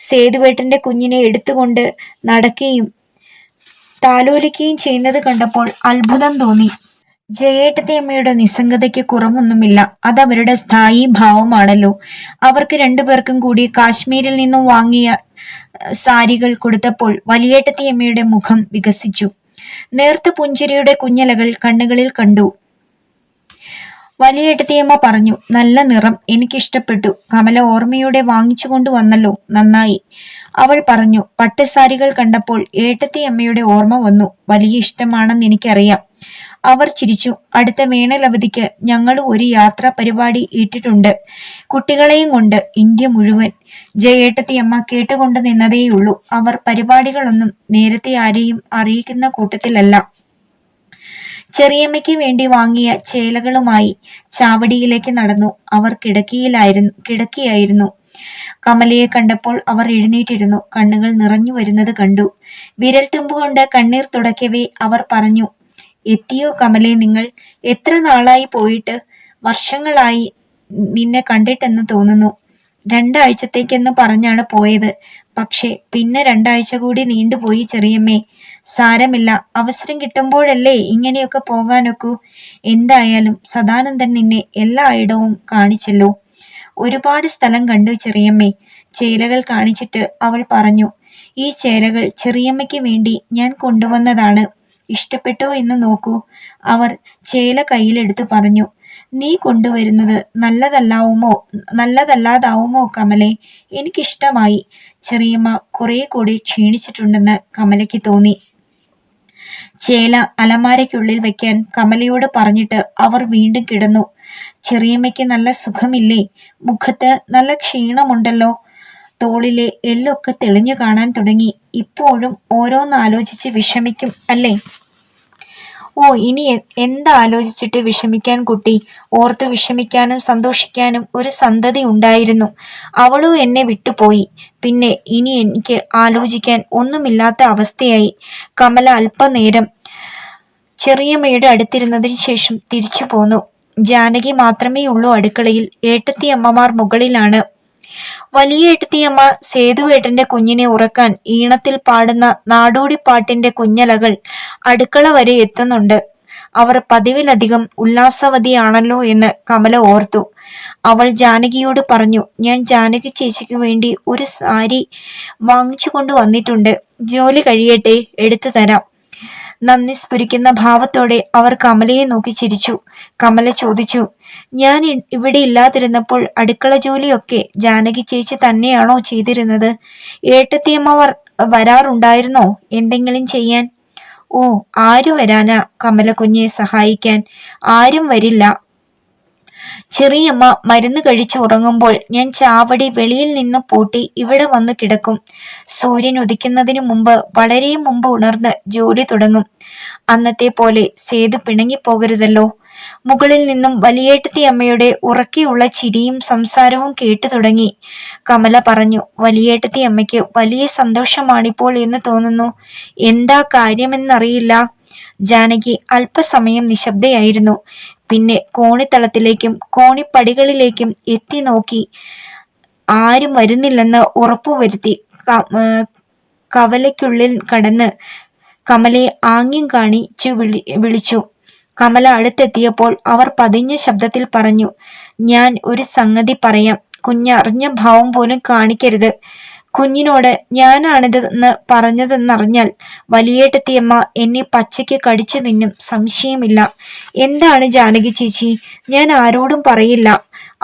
സേതുവേട്ടന്റെ കുഞ്ഞിനെ എടുത്തുകൊണ്ട് നടക്കുകയും താലോലിക്കുകയും ചെയ്യുന്നത് കണ്ടപ്പോൾ അത്ഭുതം തോന്നി. ജയേട്ടത്തിയമ്മയുടെ നിസ്സംഗതയ്ക്ക് കുറവൊന്നുമില്ല. അതവരുടെ സ്ഥായി ഭാവമാണല്ലോ. അവർക്ക് 2 പേർക്കും കൂടി കാശ്മീരിൽ നിന്നും വാങ്ങിയ സാരികൾ കൊടുത്തപ്പോൾ വലിയേട്ടത്തിയമ്മയുടെ മുഖം വികസിച്ചു. നേർത്ത പുഞ്ചിരിയുടെ കുഞ്ഞലകൾ കണ്ണുകളിൽ കണ്ടു. വലിയേട്ടത്തിയമ്മ പറഞ്ഞു, നല്ല നിറം, എനിക്കിഷ്ടപ്പെട്ടു. കമല ഓർമ്മയോടെ വാങ്ങിച്ചു കൊണ്ടുവന്നല്ലോ, നന്നായി. അവൾ പറഞ്ഞു. പട്ടുസാരികൾ കണ്ടപ്പോൾ ഏട്ടത്തിയമ്മയുടെ ഓർമ്മ വന്നു. വലിയ ഇഷ്ടമാണെന്ന് എനിക്കറിയാം. അവർ ചിരിച്ചു. അടുത്ത വേനലവധിക്ക് ഞങ്ങൾ ഒരു യാത്രാ പരിപാടി ഇട്ടിട്ടുണ്ട്, കുട്ടികളെയും കൊണ്ട്, ഇന്ത്യ മുഴുവൻ. ജയേട്ടത്തിയമ്മ കേട്ടുകൊണ്ട് നിന്നതേയുള്ളൂ. അവർ പരിപാടികളൊന്നും നേരത്തെ ആരെയും അറിയിക്കുന്ന കൂട്ടത്തിലല്ല. ചെറിയമ്മയ്ക്ക് വേണ്ടി വാങ്ങിയ ചേലകളുമായി ചാവടിയിലേക്ക് നടന്നു. അവർ കിടക്കിയായിരുന്നു. കമലയെ കണ്ടപ്പോൾ അവർ എഴുന്നേറ്റിരുന്നു. കണ്ണുകൾ നിറഞ്ഞു വരുന്നത് കണ്ടു. വിരൽത്തുമ്പ് കൊണ്ട് കണ്ണീർ തുടയ്ക്കവേ അവർ പറഞ്ഞു, എത്തിയോ കമലേ നിങ്ങൾ? എത്ര നാളായി പോയിട്ട്? വർഷങ്ങളായി നിന്നെ കണ്ടിട്ടെന്ന് തോന്നുന്നു. 2 ആഴ്ചത്തേക്കെന്ന് പറഞ്ഞാണ് പോയത്. പക്ഷെ പിന്നെ 2 ആഴ്ച കൂടി നീണ്ടുപോയി ചെറിയമ്മേ. സാരമില്ല, അവസരം കിട്ടുമ്പോഴല്ലേ ഇങ്ങനെയൊക്കെ പോകാനൊക്കൂ. എന്തായാലും സദാനന്ദൻ നിന്നെ എല്ലായിടവും കാണിച്ചല്ലോ. ഒരുപാട് സ്ഥലം കണ്ടു ചെറിയമ്മേ. ചേലകൾ കാണിച്ചിട്ട് അവൾ പറഞ്ഞു, ഈ ചേലകൾ ചെറിയമ്മയ്ക്ക് വേണ്ടി ഞാൻ കൊണ്ടുവന്നതാണ്. ഇഷ്ടപ്പെട്ടോ എന്ന് നോക്കൂ. അവർ ചേല കയ്യിലെടുത്ത് പറഞ്ഞു, നീ കൊണ്ടുവരുന്നത് നല്ലതല്ലാതാവുമോ കമലേ? എനിക്കിഷ്ടമായി. ചെറിയമ്മ കുറെ കൂടി ക്ഷീണിച്ചിട്ടുണ്ടെന്ന് കമലയ്ക്ക് തോന്നി. ചേല അലമാരയ്ക്കുള്ളിൽ വെക്കാൻ കമലയോട് പറഞ്ഞിട്ട് അവർ വീണ്ടും കിടന്നു. ചെറിയമ്മയ്ക്ക് നല്ല സുഖമില്ലേ? മുഖത്ത് നല്ല ക്ഷീണമുണ്ടല്ലോ. തോളിലെ എല്ലൊക്കെ തെളിഞ്ഞു കാണാൻ തുടങ്ങി. ഇപ്പോഴും ഓരോന്നാലോചിച്ച് വിഷമിക്കും അല്ലേ? ഓ, ഇനി എന്താലോചിച്ചിട്ട് വിഷമിക്കാൻ കുട്ടി? ഓർത്ത് വിഷമിക്കാനും സന്തോഷിക്കാനും ഒരു സന്തതി ഉണ്ടായിരുന്നു. അവളും എന്നെ വിട്ടുപോയി. പിന്നെ ഇനി എനിക്ക് ആലോചിക്കാൻ ഒന്നുമില്ലാത്ത അവസ്ഥയായി. കമല അല്പനേരം ചെറിയമ്മയുടെ അടുത്തിരുന്നതിന് ശേഷം തിരിച്ചു പോന്നു. ജാനകി മാത്രമേ ഉള്ളൂ അടുക്കളയിൽ. ഏട്ടത്തിയമ്മമാർ മുകളിലാണ്. വലിയ ഏട്ടത്തിയമ്മ സേതുവേട്ടന്റെ കുഞ്ഞിനെ ഉറക്കാൻ ഈണത്തിൽ പാടുന്ന നാടോടിപ്പാട്ടിന്റെ കുഞ്ഞലകൾ അടുക്കള വരെ എത്തുന്നുണ്ട്. അവർ പതിവിലധികം ഉല്ലാസവതിയാണല്ലോ എന്ന് കമല ഓർത്തു. അവൾ ജാനകിയോട് പറഞ്ഞു, ഞാൻ ജാനകി ചേച്ചിക്ക് വേണ്ടി ഒരു സാരി വാങ്ങിച്ചു കൊണ്ട് വന്നിട്ടുണ്ട്. ജോലി കഴിയട്ടെ, എടുത്തു തരാം. നന്ദി സ്ഫുരിക്കുന്ന ഭാവത്തോടെ അവർ കമലയെ നോക്കി ചിരിച്ചു. കമല ചോദിച്ചു, ഞാൻ ഇവിടെ ഇല്ലാതിരുന്നപ്പോൾ അടുക്കള ജോലിയൊക്കെ ജാനകി ചേച്ചി തന്നെയാണോ ചെയ്തിരുന്നത്? ഏട്ടത്തിയമ്മ വരാറുണ്ടായിരുന്നോ എന്തെങ്കിലും ചെയ്യാൻ? ഓ, ആരു വരാനാ കമല കുഞ്ഞെ സഹായിക്കാൻ? ആരും വരില്ല. ചെറിയമ്മ മരുന്ന് കഴിച്ചു ഉറങ്ങുമ്പോൾ ഞാൻ ചാവടി വെളിയിൽ നിന്ന് പൂട്ടി ഇവിടെ വന്ന് കിടക്കും. സൂര്യൻ ഉദിക്കുന്നതിന് മുമ്പ്, വളരെ മുമ്പ് ഉണർന്ന് ജോലി തുടങ്ങും. അന്നത്തെ പോലെ സേതു പിണങ്ങിപ്പോകരുതല്ലോ. മുകളിൽ നിന്നും വലിയേട്ടത്തി അമ്മയുടെ ഉറക്കെയുള്ള ചിരിയും സംസാരവും കേട്ടു തുടങ്ങി. കമല പറഞ്ഞു, വലിയേട്ടത്തി അമ്മയ്ക്ക് വലിയ സന്തോഷമാണിപ്പോൾ എന്ന് തോന്നുന്നു. എന്താ കാര്യമെന്നറിയില്ല. ജാനകി അല്പസമയം നിശബ്ദയായിരുന്നു. പിന്നെ കോണിത്തളത്തിലേക്കും കോണിപ്പടികളിലേക്കും എത്തി നോക്കി. ആരും വരുന്നില്ലെന്ന് ഉറപ്പുവരുത്തി കവലയ്ക്കുള്ളിൽ കടന്ന് കമലയെ ആംഗ്യം കാണിച്ചു വിളിച്ചു. കമല അടുത്തെത്തിയപ്പോൾ അവർ പതിഞ്ഞ ശബ്ദത്തിൽ പറഞ്ഞു, ഞാൻ ഒരു സംഗതി പറയാം. കുഞ്ഞറിഞ്ഞ ഭാവം പോലും കാണിക്കരുത്. കുഞ്ഞിനോട് ഞാനാണിതെന്ന് പറഞ്ഞതെന്നറിഞ്ഞാൽ വലിയേട്ടത്തിയമ്മ എന്നെ പച്ചയ്ക്ക് കടിച്ചു തിന്നും, സംശയമില്ല. എന്താണ് ജാനകി ചേച്ചി? ഞാൻ ആരോടും പറയില്ല.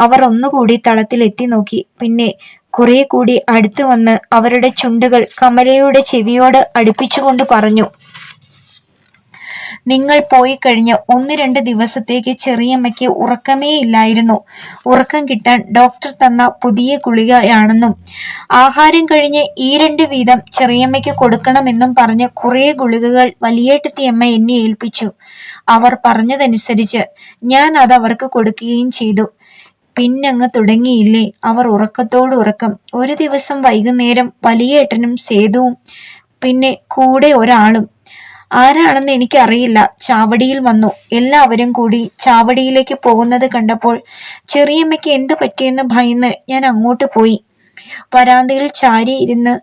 അവർ ഒന്നുകൂടി തളത്തിൽ എത്തി നോക്കി. പിന്നെ കുറെ കൂടി അടുത്തു വന്ന് അവരുടെ ചുണ്ടുകൾ കമലയുടെ ചെവിയോട് അടുപ്പിച്ചുകൊണ്ട് പറഞ്ഞു, നിങ്ങൾ പോയി കഴിഞ്ഞ് 1-2 ദിവസത്തേക്ക് ചെറിയമ്മയ്ക്ക് ഉറക്കമേ ഇല്ലായിരുന്നു. ഉറക്കം കിട്ടാൻ ഡോക്ടർ തന്ന പുതിയ ഗുളികയാണെന്നും ആഹാരം കഴിഞ്ഞ് 2 വീതം ചെറിയമ്മയ്ക്ക് കൊടുക്കണമെന്നും പറഞ്ഞ് കുറെ ഗുളികകൾ വലിയേട്ടത്തിയമ്മ എന്നെ ഏൽപ്പിച്ചു. അവർ പറഞ്ഞതനുസരിച്ച് ഞാൻ അത് അവർക്ക് കൊടുക്കുകയും ചെയ്തു. പിന്നങ്ങ് തുടങ്ങിയില്ലേ അവർ ഉറക്കത്തോട് ഉറക്കം. ഒരു ദിവസം വൈകുന്നേരം വലിയേട്ടനും സേതുവും പിന്നെ കൂടെ ഒരാളും, ആരാണെന്ന് എനിക്കറിയില്ല, ചാവടിയിൽ വന്നു. എല്ലാവരും കൂടി ചാവടിയിലേക്ക് പോകുന്നത് കണ്ടപ്പോൾ ചെറിയമ്മയ്ക്ക് എന്തു പറ്റിയെന്ന് ഭയന്ന് ഞാൻ അങ്ങോട്ട് പോയി. വരാന്തയിൽ ചാരി ഇരുന്ന്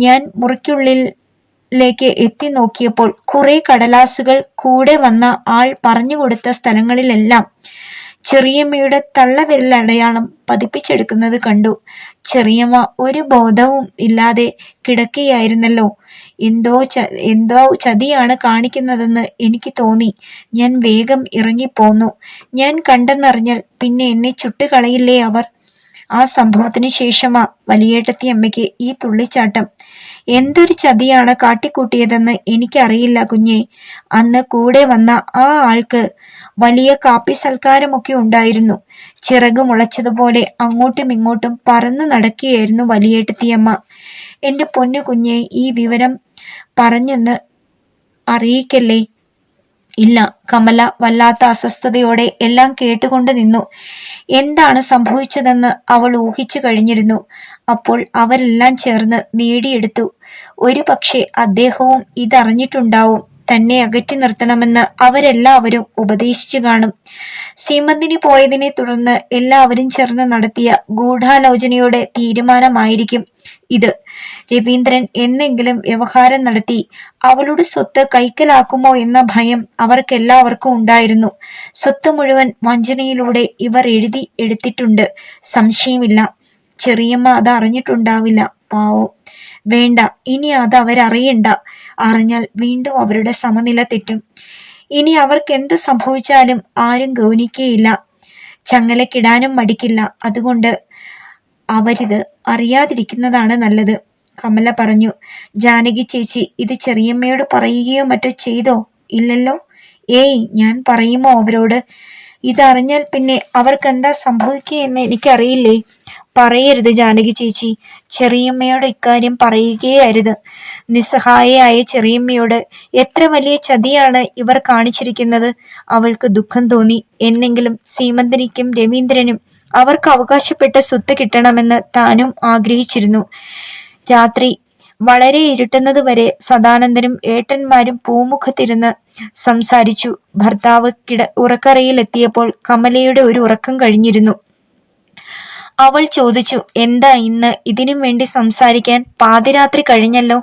ഞാൻ മുറിക്കുള്ളിലേക്ക് എത്തി നോക്കിയപ്പോൾ കുറെ കടലാസുകൾ കൂടെ വന്ന ആൾ പറഞ്ഞു കൊടുത്ത സ്ഥലങ്ങളിലെല്ലാം ചെറിയമ്മയുടെ തള്ളവിരലടയാളം പതിപ്പിച്ചെടുക്കുന്നത് കണ്ടു. ചെറിയമ്മ ഒരു ബോധവും ഇല്ലാതെ കിടക്കുകയായിരുന്നല്ലോ. എന്തോ ചതിയാണ് കാണിക്കുന്നതെന്ന് എനിക്ക് തോന്നി. ഞാൻ വേഗം ഇറങ്ങിപ്പോന്നു. ഞാൻ കണ്ടെന്നറിഞ്ഞാൽ പിന്നെ എന്നെ ചുട്ടുകളയില്ലേ അവർ. ആ സംഭവത്തിന് ശേഷമാ വലിയേട്ടത്തി അമ്മയ്ക്ക് ഈ തുള്ളിച്ചാട്ടം. എന്തൊരു ചതിയാണ് കാട്ടിക്കൂട്ടിയതെന്ന് എനിക്കറിയില്ല കുഞ്ഞെ. അന്ന് കൂടെ വന്ന ആ ആൾക്ക് വലിയ കാപ്പി സൽക്കാരമൊക്കെ ഉണ്ടായിരുന്നു. ചിറക് മുളച്ചതുപോലെ അങ്ങോട്ടും ഇങ്ങോട്ടും പറന്നു നടക്കുകയായിരുന്നു വലിയേട്ടത്തിയമ്മ. എന്റെ പൊന്നു കുഞ്ഞെ, ഈ വിവരം പറഞ്ഞെന്ന് അറിയിക്കല്ലേ. ഇല്ല. കമല വല്ലാത്ത അസ്വസ്ഥതയോടെ എല്ലാം കേട്ടുകൊണ്ട് നിന്നു. എന്താണ് സംഭവിച്ചതെന്ന് അവൾ ഊഹിച്ചു കഴിഞ്ഞിരുന്നു. അപ്പോൾ അവരെല്ലാം ചേർന്ന് നേടിയെടുത്തു. ഒരു പക്ഷേ അദ്ദേഹവും ഇതറിഞ്ഞിട്ടുണ്ടാവും. തന്നെ അകറ്റി നിർത്തണമെന്ന് അവരെല്ലാവരും ഉപദേശിച്ചു കാണും. സീമന്തിന് പോയതിനെ തുടർന്ന് എല്ലാവരും ചേർന്ന് നടത്തിയ ഗൂഢാലോചനയുടെ തീരുമാനമായിരിക്കും ഇത്. രവീന്ദ്രൻ എന്നെങ്കിലും വ്യവഹാരം നടത്തി അവളുടെ സ്വത്ത് കൈക്കലാക്കുമോ എന്ന ഭയം അവർക്കെല്ലാവർക്കും ഉണ്ടായിരുന്നു. സ്വത്ത് മുഴുവൻ വഞ്ചനയിലൂടെ ഇവർ എഴുതി എടുത്തിട്ടുണ്ട്, സംശയമില്ല. ചെറിയമ്മ അത് അറിഞ്ഞിട്ടുണ്ടാവില്ല, പാവം. വേണ്ട, ഇനി അത് അവരറിയണ്ട. അറിഞ്ഞാൽ വീണ്ടും അവരുടെ സമനില തെറ്റും. ഇനി അവർക്ക് എന്ത് സംഭവിച്ചാലും ആരും ഗൗനിക്കുകയില്ല, ചങ്ങലക്കിടാനും മടിക്കില്ല. അതുകൊണ്ട് അവരിത് അറിയാതിരിക്കുന്നതാണ് നല്ലത്. കമല പറഞ്ഞു. ജാനകി ചേച്ചി ഇത് ചെറിയമ്മയോട് പറയുകയോ മറ്റോ ചെയ്തോ? ഇല്ലല്ലോ. ഏയ്, ഞാൻ പറയുമോ അവരോട്? ഇതറിഞ്ഞാൽ പിന്നെ അവർക്കെന്താ സംഭവിക്കുകയെന്ന് എനിക്കറിയില്ലേ. പറയരുത് ജാനകി ചേച്ചി. ചെറിയമ്മയോട് ഇക്കാര്യം പറയുകയേ അരുത്. നിസ്സഹായയായ ചെറിയമ്മയോട് എത്ര വലിയ ചതിയാണ് ഇവർ കാണിച്ചിരിക്കുന്നത്. അവൾക്ക് ദുഃഖം തോന്നി. എന്നെങ്കിലും സീമന്തിനിക്കും രവീന്ദ്രനും അവർക്ക് അവകാശപ്പെട്ട സ്വത്ത് കിട്ടണമെന്ന് താനും ആഗ്രഹിച്ചിരുന്നു. രാത്രി വളരെ ഇരുട്ടുന്നത് വരെ സദാനന്ദനും ഏട്ടന്മാരും പൂമുഖത്തിരുന്ന് സംസാരിച്ചു. ഭർത്താവ് ഉറക്കറയിൽ എത്തിയപ്പോൾ കമലയുടെ ഒരു ഉറക്കം കഴിഞ്ഞിരുന്നു. അവൾ ചോദിച്ചു, എന്താ ഇന്ന് ഇതിനും വേണ്ടി സംസാരിക്കാൻ? പാതിരാത്രി കഴിഞ്ഞല്ലോ.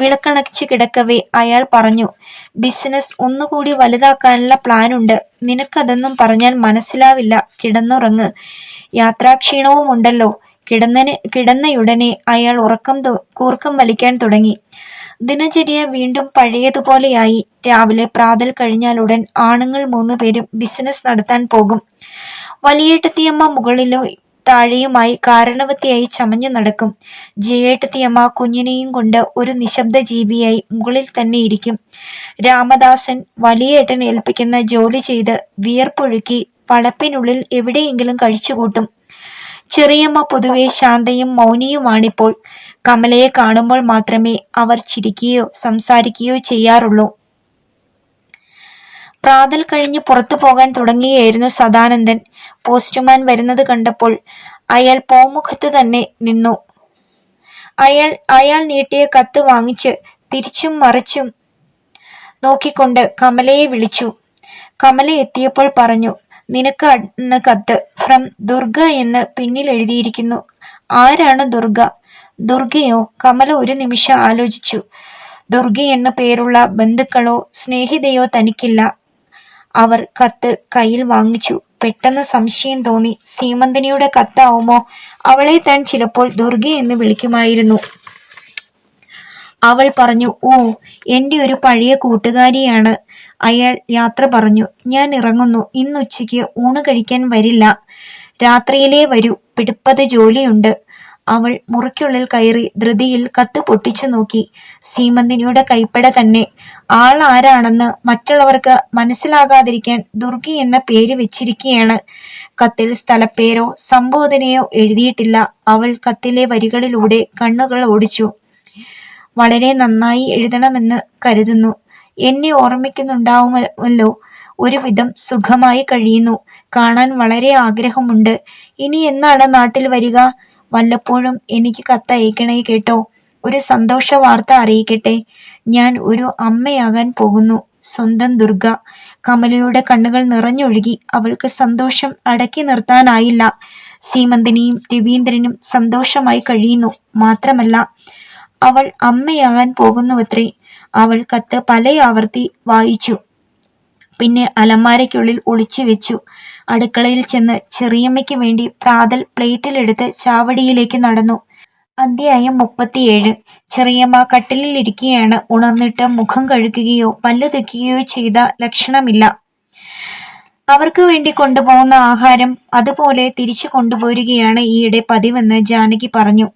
വിളക്കണച്ച് കിടക്കവേ അയാൾ പറഞ്ഞു, ബിസിനസ് ഒന്നുകൂടി വലുതാക്കാനുള്ള പ്ലാനുണ്ട്. നിനക്കതൊന്നും പറഞ്ഞാൽ മനസ്സിലാവില്ല. കിടന്നുറങ്ങ്. യാത്രാക്ഷീണവും ഉണ്ടല്ലോ. കിടന്നയുടനെ അയാൾ കൂർക്കം വലിക്കാൻ തുടങ്ങി. ദിനചര്യ വീണ്ടും പഴയതുപോലെയായി. രാവിലെ പ്രാതൽ കഴിഞ്ഞാലുടൻ ആണുങ്ങൾ 3 പേരും ബിസിനസ് നടത്താൻ പോകും. വലിയേട്ടത്തിയമ്മ മുകളിലോ താഴെയുമായി കാരണവത്തിയായി ചമഞ്ഞു നടക്കും. ജയേട്ടത്തിയമ്മ കുഞ്ഞിനെയും കൊണ്ട് ഒരു നിശബ്ദ ജീവിയായി മുകളിൽ തന്നെ ഇരിക്കും. രാമദാസൻ വലിയേട്ടൻ ഏൽപ്പിക്കുന്ന ജോലി ചെയ്ത് വിയർപ്പൊഴുക്കി വളപ്പിനുള്ളിൽ എവിടെയെങ്കിലും കഴിച്ചുകൂട്ടും. ചെറിയമ്മ പൊതുവെ ശാന്തയും മൗനിയുമാണിപ്പോൾ. കമലയെ കാണുമ്പോൾ മാത്രമേ അവർ ചിരിക്കുകയോ സംസാരിക്കുകയോ ചെയ്യാറുള്ളൂ. പ്രാതൽ കഴിഞ്ഞ് പുറത്തു പോകാൻ തുടങ്ങുകയായിരുന്നു സദാനന്ദൻ. പോസ്റ്റ്മാൻ വരുന്നത് കണ്ടപ്പോൾ അയാൾ പോമുഖത്ത് തന്നെ നിന്നു. അയാൾ നീട്ടിയ കത്ത് വാങ്ങിച്ച് തിരിച്ചും മറിച്ചും നോക്കിക്കൊണ്ട് കമലയെ വിളിച്ചു. കമല എത്തിയപ്പോൾ പറഞ്ഞു, നിനക്ക് കത്ത്. ഫ്രം ദുർഗ എന്ന് പിന്നിൽ എഴുതിയിരിക്കുന്നു. ആരാണ് ദുർഗ? ദുർഗയോ? കമല ഒരു നിമിഷം ആലോചിച്ചു. ദുർഗ എന്ന പേരുള്ള ബന്ധുക്കളോ സ്നേഹിതയോ തനിക്കില്ല. അവർ കത്ത് കയ്യിൽ വാങ്ങിച്ചു. പെട്ടെന്ന് സംശയം തോന്നി. സീമന്തിനിയുടെ കത്താവുമോ? അവളെ താൻ ചിലപ്പോൾ ദുർഗ എന്ന് വിളിക്കുമായിരുന്നു. അവൾ പറഞ്ഞു, ഓ, എന്റെ ഒരു പഴയ കൂട്ടുകാരിയാണ്. അയാൾ യാത്ര പറഞ്ഞു. ഞാൻ ഇറങ്ങുന്നു. ഇന്നുച്ചയ്ക്ക് ഊണ് കഴിക്കാൻ വരില്ല. രാത്രിയിലേ വരൂ. പിടിപ്പത് ജോലിയുണ്ട്. അവൾ മുറിക്കുള്ളിൽ കയറി ധൃതിയിൽ കത്ത് പൊട്ടിച്ചു നോക്കി. സീമന്തിനിയുടെ കൈപ്പട തന്നെ. ആൾ ആരാണെന്ന് മറ്റുള്ളവർക്ക് മനസ്സിലാകാതിരിക്കാൻ ദുർഗ എന്ന പേര് വെച്ചിരിക്കുകയാണ്. കത്തിൽ സ്ഥലപ്പേരോ സംബോധനയോ എഴുതിയിട്ടില്ല. അവൾ കത്തിലെ വരികളിലൂടെ കണ്ണുകൾ ഓടിച്ചു. വളരെ നന്നായി എഴുതണമെന്ന് കരുതുന്നു. എന്നെ ഓർമ്മിക്കുന്നുണ്ടാവുമല്ലോ. ഒരുവിധം സുഖമായി കഴിയുന്നു. കാണാൻ വളരെ ആഗ്രഹമുണ്ട്. ഇനി എന്നാണ് നാട്ടിൽ വരിക? വല്ലപ്പോഴും എനിക്ക് കത്തയക്കണേ കേട്ടോ. ഒരു സന്തോഷ വാർത്ത അറിയിക്കട്ടെ. ഞാൻ ഒരു അമ്മയാകാൻ പോകുന്നു. സ്വന്തം ദുർഗ. കമലയുടെ കണ്ണുകൾ നിറഞ്ഞൊഴുകി. അവൾക്ക് സന്തോഷം അടക്കി നിർത്താനായില്ല. സീമന്തിനിയും രവീന്ദ്രനും സന്തോഷമായി കഴിയുന്നു. മാത്രമല്ല, അവൾ അമ്മയാകാൻ പോകുന്നുവത്രേ. അവൾ കത്ത് പല ആവർത്തി വായിച്ചു. പിന്നെ അലമാരയ്ക്കുള്ളിൽ ഒളിച്ചു വെച്ചു. അടുക്കളയിൽ ചെന്ന് ചെറിയമ്മയ്ക്ക് വേണ്ടി പ്രാതൽ പ്ലേറ്റിലെടുത്ത് ചാവടിയിലേക്ക് നടന്നു. അധ്യായം 37. ചെറിയമ്മ കട്ടിലിൽ ഇരിക്കുകയാണ്. ഉണർന്നിട്ട് മുഖം കഴുകുകയോ പല്ല് തെക്കുകയോ ചെയ്ത ലക്ഷണമില്ല. അവർക്ക് വേണ്ടി കൊണ്ടുപോകുന്ന ആഹാരം അതുപോലെ തിരിച്ചു കൊണ്ടുപോരുകയാണ് ഈയിടെ പതിവെന്ന് ജാനകി പറഞ്ഞു.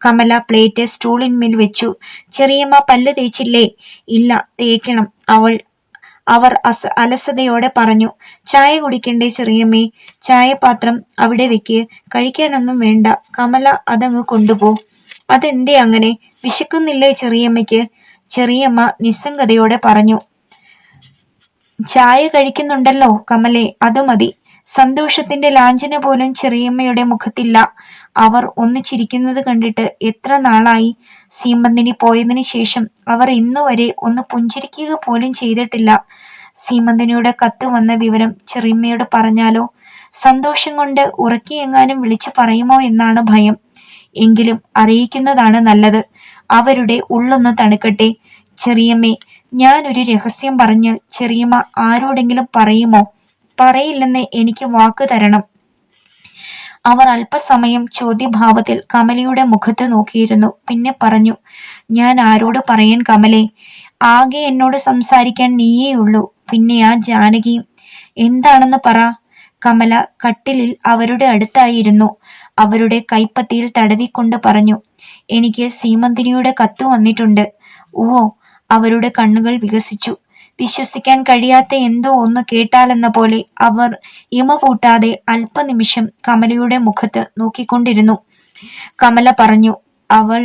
കമല പ്ലേറ്റ് സ്റ്റൂളിന്മേൽ വെച്ചു. ചെറിയമ്മ പല്ല് തേച്ചില്ലേ? ഇല്ല, തേക്കണം. അവർ അലസതയോടെ പറഞ്ഞു. ചായ കുടിക്കണ്ടേ ചെറിയമ്മേ? ചായപാത്രം അവിടെ വെക്ക്. കഴിക്കാനൊന്നും വേണ്ട. കമല അതങ്ങ് കൊണ്ടുപോ. അതെന്തേ അങ്ങനെ? വിശക്കുന്നില്ലേ ചെറിയമ്മയ്ക്ക്? ചെറിയമ്മ നിസ്സംഗതയോടെ പറഞ്ഞു. ചായ കഴിക്കുന്നുണ്ടല്ലോ കമലേ, അത് മതി. സന്തോഷത്തിന്റെ ലാഞ്ചന പോലും ചെറിയമ്മയുടെ മുഖത്തില്ല. അവർ ഒന്നിച്ചിരിക്കുന്നത് കണ്ടിട്ട് എത്ര നാളായി. സീമന്തിനി പോയതിനു ശേഷം അവർ ഇന്നുവരെ ഒന്ന് പുഞ്ചിരിക്കുക പോലും ചെയ്തിട്ടില്ല. സീമന്തിനിയുടെ കത്ത് വന്ന വിവരം ചെറിയമ്മയോട് പറഞ്ഞാലോ? സന്തോഷം കൊണ്ട് ഉറക്കിയെങ്ങാനും വിളിച്ചു പറയുമോ എന്നാണ് ഭയം. എങ്കിലും അറിയിക്കുന്നതാണ് നല്ലത്. അവരുടെ ഉള്ളൊന്ന് തണുക്കട്ടെ. ചെറിയമ്മേ, ഞാനൊരു രഹസ്യം പറഞ്ഞാൽ ചെറിയമ്മ ആരോടെങ്കിലും പറയുമോ? പറയില്ലെന്ന് എനിക്ക് വാക്ക് തരണം. അവർ അല്പസമയം ചോദ്യഭാവത്തിൽ കമലയുടെ മുഖത്ത് നോക്കിയിരുന്നു. പിന്നെ പറഞ്ഞു, ഞാൻ ആരോട് പറയാൻ കമലേ? ആകെ എന്നോട് സംസാരിക്കാൻ നീയേ ഉള്ളൂ. പിന്നെ ആ ജാനകിയും. എന്താണെന്ന് പറ. കമല കട്ടിലിൽ അവരുടെ അടുത്തായിരുന്നു. അവരുടെ കൈപ്പത്തിയിൽ തടവിക്കൊണ്ട് പറഞ്ഞു, എനിക്ക് സീമന്തിനിയുടെ കത്ത് വന്നിട്ടുണ്ട്. ഓ. അവരുടെ കണ്ണുകൾ വികസിച്ചു. വിശ്വസിക്കാൻ കഴിയാത്ത എന്തോ ഒന്ന് കേട്ടാലെന്ന പോലെ അവർ ഇമ പൂട്ടാതെ അല്പനിമിഷം കമലയുടെ മുഖത്ത് നോക്കിക്കൊണ്ടിരുന്നു. കമല പറഞ്ഞു, അവൾ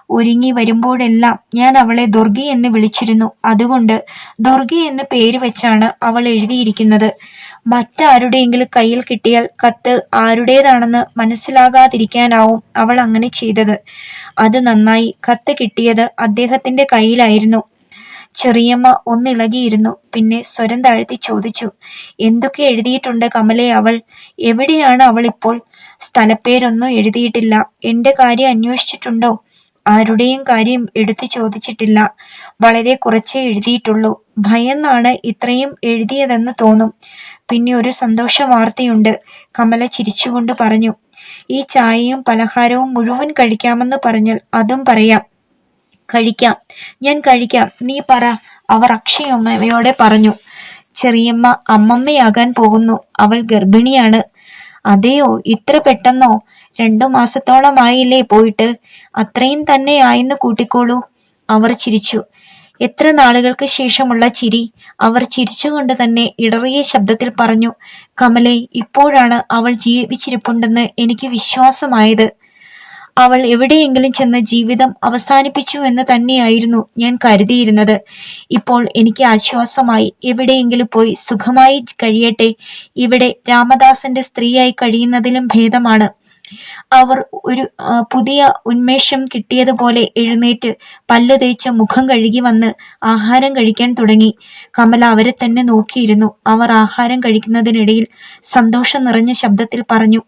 ഒരുങ്ങി വരുമ്പോഴെല്ലാം ഞാൻ അവളെ ദുർഗ എന്ന് വിളിച്ചിരുന്നു. അതുകൊണ്ട് ദുർഗ എന്ന് പേര് വെച്ചാണ് അവൾ എഴുതിയിരിക്കുന്നത്. മറ്റാരുടെയെങ്കിലും കയ്യിൽ കിട്ടിയാൽ കത്ത് ആരുടേതാണെന്ന് മനസ്സിലാകാതിരിക്കാനാവും അവൾ അങ്ങനെ ചെയ്തത്. അത് നന്നായി. കത്ത് കിട്ടിയത് അദ്ദേഹത്തിന്റെ കയ്യിലായിരുന്നു. ചെറിയമ്മ ഒന്നിളകിയിരുന്നു. പിന്നെ സ്വരം താഴ്ത്തി ചോദിച്ചു, എന്തൊക്കെ എഴുതിയിട്ടുണ്ട് കമലേ അവൾ? എവിടെയാണ് അവൾ ഇപ്പോൾ? സ്ഥലപ്പേരൊന്നും എഴുതിയിട്ടില്ല. എന്റെ കാര്യം അന്വേഷിച്ചിട്ടുണ്ടോ? ആരുടെയും കാര്യം എടുത്തു ചോദിച്ചിട്ടില്ല. വളരെ കുറച്ചേ എഴുതിയിട്ടുള്ളൂ. ഭയന്നാണ് ഇത്രയും എഴുതിയതെന്ന് തോന്നും. പിന്നെ ഒരു സന്തോഷ വാർത്തയുണ്ട്. കമല ചിരിച്ചുകൊണ്ട് പറഞ്ഞു. ഈ ചായയും പലഹാരവും മുഴുവൻ കഴിക്കാമെന്ന് പറഞ്ഞാൽ അതും പറയാം. കഴിക്കാം, ഞാൻ കഴിക്കാം, നീ പറ, അവർ അക്ഷയമ്മയോടെ പറഞ്ഞു. ചെറിയമ്മ അമ്മമ്മയാകാൻ പോകുന്നു. അവൾ ഗർഭിണിയാണ്. അതെയോ, ഇത്ര പെട്ടെന്നോ? 2 മാസത്തോളമായില്ലേ പോയിട്ട്? അത്രയും തന്നെ ആയെന്ന് കൂട്ടിക്കോളൂ. അവർ ചിരിച്ചു. എത്ര നാളുകൾക്ക് ശേഷമുള്ള ചിരി! അവർ ചിരിച്ചുകൊണ്ട് തന്നെ ഇടറിയ ശബ്ദത്തിൽ പറഞ്ഞു. കമലേ, ഇപ്പോഴാണ് അവൾ ജീവിച്ചിരിപ്പുണ്ടെന്ന് എനിക്ക് വിശ്വാസമായത്. അവൾ എവിടെയെങ്കിലും ചെന്ന് ജീവിതം അവസാനിപ്പിച്ചു എന്ന് തന്നെയായിരുന്നു ഞാൻ കരുതിയിരുന്നത്. ഇപ്പോൾ എനിക്ക് ആശ്വാസമായി. എവിടെയെങ്കിലും പോയി സുഖമായി കഴിയട്ടെ. ഇവിടെ രാമദാസന്റെ സ്ത്രീയായി കഴിയുന്നതിലും ഭേദമാണ്. അവർ ഒരു പുതിയ ഉന്മേഷം കിട്ടിയതുപോലെ എഴുന്നേറ്റ് പല്ലു തേച്ച് മുഖം കഴുകി വന്ന് ആഹാരം കഴിക്കാൻ തുടങ്ങി. കമല അവരെ തന്നെ നോക്കിയിരുന്നു. അവർ ആഹാരം കഴിക്കുന്നതിനിടയിൽ സന്തോഷം നിറഞ്ഞ ശബ്ദത്തിൽ പറഞ്ഞു.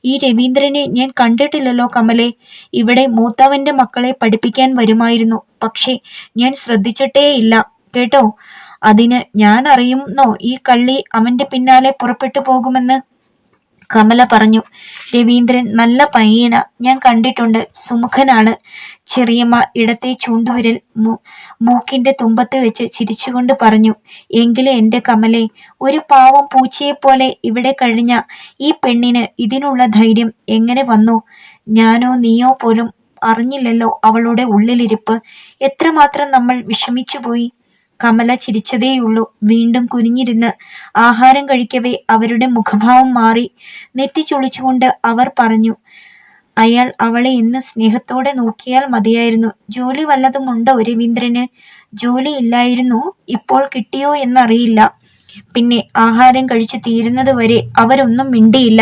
ഈ രവീന്ദ്രനെ ഞാൻ കണ്ടിട്ടില്ലല്ലോ കമലേ. ഇവിടെ മൂത്തവന്റെ മക്കളെ പഠിപ്പിക്കാൻ വരുമായിരുന്നു. പക്ഷേ ഞാൻ ശ്രദ്ധിച്ചിട്ടേയില്ല കേട്ടോ. അതിന് ഞാൻ അറിയുന്നോ ഈ കള്ളി അവന്റെ പിന്നാലെ പുറപ്പെട്ടു പോകുമെന്ന്? കമല പറഞ്ഞു. രവീന്ദ്രൻ നല്ല പയ്യന, ഞാൻ കണ്ടിട്ടുണ്ട്. സുമുഖനാണ്. ചെറിയമ്മ ഇടത്തെ ചൂണ്ടുവിരൽ മൂക്കിന്റെ തുമ്പത്ത് വെച്ച് ചിരിച്ചുകൊണ്ട് പറഞ്ഞു. എങ്കിലും എന്റെ കമലെ, ഒരു പാവം പൂച്ചയെപ്പോലെ ഇവിടെ കഴിഞ്ഞ ഈ പെണ്ണിന് ഇതിനുള്ള ധൈര്യം എങ്ങനെ വന്നു? ഞാനോ നീയോ പോലും അറിഞ്ഞില്ലല്ലോ അവളുടെ ഉള്ളിലിരിപ്പ്. എത്രമാത്രം നമ്മൾ വിഷമിച്ചുപോയി. കമല ചിരിച്ചതേയുള്ളൂ. വീണ്ടും കുനിഞ്ഞിരുന്ന് ആഹാരം കഴിക്കവേ അവരുടെ മുഖഭാവം മാറി. നെറ്റി ചുളിച്ചുകൊണ്ട് അവർ പറഞ്ഞു. അയാൾ അവളെ ഇന്ന് സ്നേഹത്തോടെ നോക്കിയാൽ മതിയായിരുന്നു. ജോലി വല്ലതും ഉണ്ടോ രവീന്ദ്രന്? ജോലി ഇല്ലായിരുന്നു. ഇപ്പോൾ കിട്ടിയോ എന്നറിയില്ല. പിന്നെ ആഹാരം കഴിച്ചു തീരുന്നത് വരെ അവരൊന്നും മിണ്ടിയില്ല.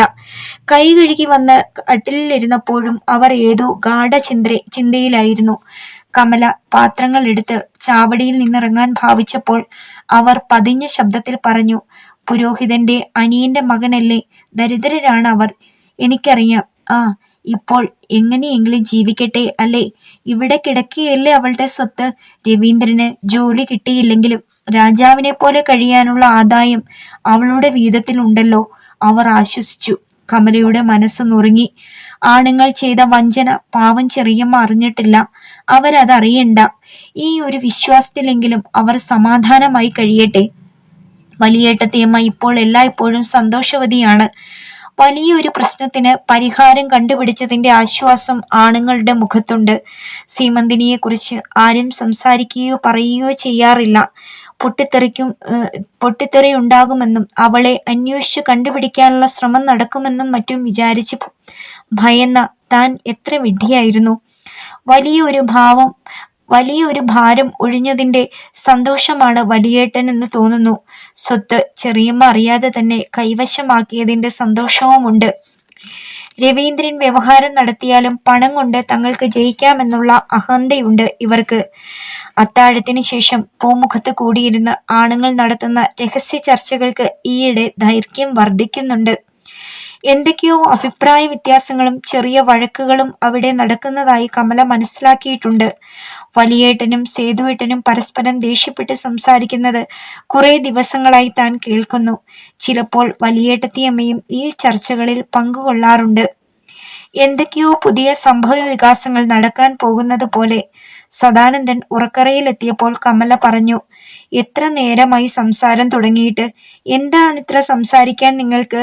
കൈ കഴുകി വന്ന് കട്ടിലിരുന്നപ്പോഴും അവർ ഏതോ ഗാഢ ചിന്തയിലായിരുന്നു. കമല പാത്രങ്ങൾ എടുത്ത് ചാവടിയിൽ നിന്നിറങ്ങാൻ ഭാവിച്ചപ്പോൾ അവർ പതിഞ്ഞ ശബ്ദത്തിൽ പറഞ്ഞു. പുരോഹിതന്റെ അനിയന്റെ മകനല്ലേ? ദരിദ്രരാണ് അവർ. എനിക്കറിയാം. ആ, ഇപ്പോൾ എങ്ങനെയെങ്കിലും ജീവിക്കട്ടെ അല്ലേ? ഇവിടെ കിടക്കുകയല്ലേ അവളുടെ സ്വത്ത്. രവീന്ദ്രന് ജോലി കിട്ടിയില്ലെങ്കിലും രാജാവിനെ പോലെ കഴിയാനുള്ള ആദായം അവളുടെ വീതത്തിലുണ്ടല്ലോ. അവർ ആശ്വസിച്ചു. കമലയുടെ മനസ്സ് നുറുങ്ങി. ആണുങ്ങൾ ചെയ്ത വഞ്ചന പാവം ചെറിയമ്മ അറിഞ്ഞിട്ടില്ല. അവരതറിയണ്ട. ഈ ഒരു വിശ്വാസത്തിലെങ്കിലും അവർ സമാധാനമായി കഴിയട്ടെ. വലിയേട്ടത്തിയമ്മ ഇപ്പോൾ എല്ലായ്പ്പോഴും സന്തോഷവതിയാണ്. വലിയൊരു പ്രശ്നത്തിന് പരിഹാരം കണ്ടുപിടിച്ചതിന്റെ ആശ്വാസം ആണുങ്ങളുടെ മുഖത്തുണ്ട്. സീമന്തിനിയെ കുറിച്ച് ആരും സംസാരിക്കുകയോ പറയുകയോ ചെയ്യാറില്ല. പൊട്ടിത്തെറിയുണ്ടാകുമെന്നും അവളെ അന്വേഷിച്ച് കണ്ടുപിടിക്കാനുള്ള ശ്രമം നടക്കുമെന്നും മറ്റും വിചാരിച്ച് ഭയന്ന താൻ എത്ര വിഡ്ഢിയായിരുന്നു. വലിയൊരു ഭാരം ഒഴിഞ്ഞതിന്റെ സന്തോഷമാണ് വലിയേട്ടൻ എന്ന് തോന്നുന്നു. സ്വത്ത് ചെറിയമ്മ അറിയാതെ തന്നെ കൈവശമാക്കിയതിന്റെ സന്തോഷവുമുണ്ട്. രവീന്ദ്രൻ വ്യവഹാരം നടത്തിയാലും പണം കൊണ്ട് തങ്ങൾക്ക് ജയിക്കാമെന്നുള്ള അഹന്തയുണ്ട് ഇവർക്ക്. അത്താഴത്തിന് ശേഷം പൂമുഖത്ത് കൂടിയിരുന്ന് ആണുങ്ങൾ നടത്തുന്ന രഹസ്യ ചർച്ചകൾക്ക് ഈയിടെ ദൈർഘ്യം വർദ്ധിക്കുന്നുണ്ട്. എന്തൊക്കെയോ അഭിപ്രായ വ്യത്യാസങ്ങളും ചെറിയ വഴക്കുകളും അവിടെ നടക്കുന്നതായി കമല മനസ്സിലാക്കിയിട്ടുണ്ട്. വലിയേട്ടനും സേതുവേട്ടനും പരസ്പരം ദേഷ്യപ്പെട്ട് സംസാരിക്കുന്നത് കുറെ ദിവസങ്ങളായി താൻ കേൾക്കുന്നു. ചിലപ്പോൾ വലിയേട്ടത്തിയമ്മയും ഈ ചർച്ചകളിൽ പങ്കുകൊള്ളാറുണ്ട്. എന്തൊക്കെയോ പുതിയ സംഭവ വികാസങ്ങൾ നടക്കാൻ പോകുന്നത് പോലെ. സദാനന്ദൻ ഉറക്കറയിലെത്തിയപ്പോൾ കമല പറഞ്ഞു. എത്ര നേരമായി സംസാരം തുടങ്ങിയിട്ട്? എന്താണിത്ര സംസാരിക്കാൻ നിങ്ങൾക്ക്?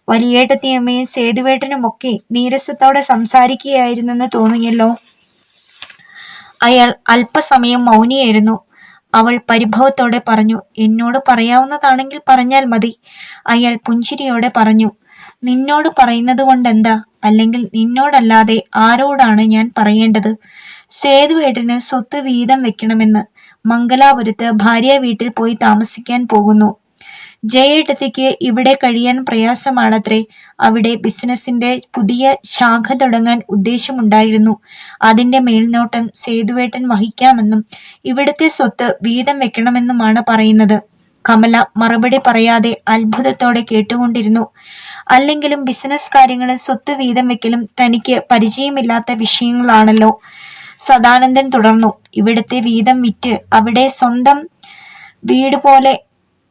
വലിയേട്ടത്തിയമ്മയും സേതുവേട്ടനുമൊക്കെ നീരസത്തോടെ സംസാരിക്കുകയായിരുന്നെന്ന് തോന്നിയല്ലോ. അയാൾ അല്പസമയം മൗനിയായിരുന്നു. അവൾ പരിഭവത്തോടെ പറഞ്ഞു. എന്നോട് പറയാവുന്നതാണെങ്കിൽ പറഞ്ഞാൽ മതി. അയാൾ പുഞ്ചിരിയോടെ പറഞ്ഞു. നിന്നോട് പറയുന്നത് കൊണ്ടെന്താ? അല്ലെങ്കിൽ നിന്നോടല്ലാതെ ആരോടാണ് ഞാൻ പറയേണ്ടത്? സേതുവേട്ടന് സ്വത്ത് വീതം വെക്കണമെന്ന്. മംഗലാപുരത്ത് ഭാര്യ വീട്ടിൽ പോയി താമസിക്കാൻ പോകുന്നു. ജയേട്ടത്തിക്ക് ഇവിടെ കഴിയാൻ പ്രയാസമാണത്രേ. അവിടെ ബിസിനസിന്റെ പുതിയ ശാഖ തുടങ്ങാൻ ഉദ്ദേശമുണ്ടായിരുന്നു. അതിന്റെ മേൽനോട്ടം സേതുവേട്ടൻ വഹിക്കാമെന്നും ഇവിടുത്തെ സ്വത്ത് വീതം വെക്കണമെന്നുമാണ് പറയുന്നത്. കമല മറുപടി പറയാതെ അത്ഭുതത്തോടെ കേട്ടുകൊണ്ടിരുന്നു. അല്ലെങ്കിലും ബിസിനസ് കാര്യങ്ങളും സ്വത്ത് വീതം വെക്കലും തനിക്ക് പരിചയമില്ലാത്ത വിഷയങ്ങളാണല്ലോ. സദാനന്ദൻ തുടർന്നു. ഇവിടുത്തെ വീതം വിറ്റ് അവിടെ സ്വന്തം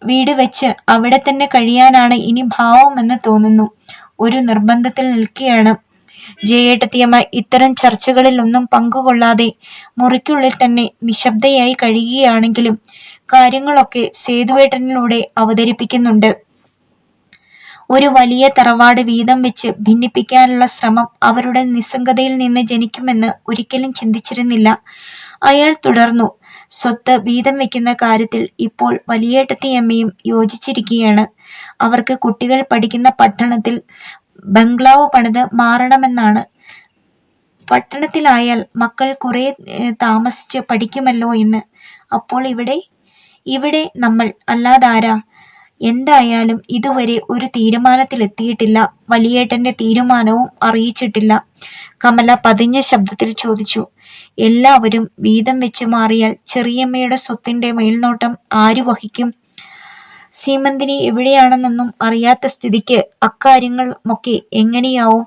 വീട് വെച്ച് അവിടെ തന്നെ കഴിയാനാണ് ഇനി ഭാവമെന്ന് തോന്നുന്നു. ഒരു നിർബന്ധത്തിൽ നിൽക്കുകയാണ്. ജയേട്ടത്തിയമ്മ ഇത്തരം ചർച്ചകളിലൊന്നും പങ്കുകൊള്ളാതെ മുറിക്കുള്ളിൽ തന്നെ നിശബ്ദയായി കഴിയുകയാണെങ്കിലും കാര്യങ്ങളൊക്കെ സേതുവേട്ടനിലൂടെ അവതരിപ്പിക്കുന്നുണ്ട്. ഒരു വലിയ തറവാട് വീതം വെച്ച് ഭിന്നിപ്പിക്കാനുള്ള ശ്രമം അവരുടെ നിസ്സംഗതയിൽ നിന്ന് ജനിക്കുമെന്ന് ഒരിക്കലും ചിന്തിച്ചിരുന്നില്ല. അയാൾ തുടർന്നു. സ്വത്ത് വീതം വെക്കുന്ന കാര്യത്തിൽ ഇപ്പോൾ വലിയേട്ടത്തിയമ്മയും യോജിച്ചിരിക്കുകയാണ്. അവർക്ക് കുട്ടികൾ പഠിക്കുന്ന പട്ടണത്തിൽ ബംഗ്ലാവ് പണിത് മാറണമെന്നാണ്. പട്ടണത്തിലായാൽ മക്കൾ കുറെ താമസിച്ച് പഠിക്കുമല്ലോ എന്ന്. അപ്പോൾ ഇവിടെ നമ്മൾ അല്ലാതാരാ? എന്തായാലും ഇതുവരെ ഒരു തീരുമാനത്തിലെത്തിയിട്ടില്ല. വലിയേട്ടന്റെ തീരുമാനവും അറിയിച്ചിട്ടില്ല. കമല പതിഞ്ഞ ശബ്ദത്തിൽ ചോദിച്ചു. എല്ലാവരും വീതം വെച്ച് മാറിയാൽ ചെറിയമ്മയുടെ സ്വത്തിന്റെ മേൽനോട്ടം ആര് വഹിക്കും? സീമന്തിനി എവിടെയാണെന്നൊന്നും അറിയാത്ത സ്ഥിതിക്ക് അക്കാര്യങ്ങളുമൊക്കെ എങ്ങനെയാവും?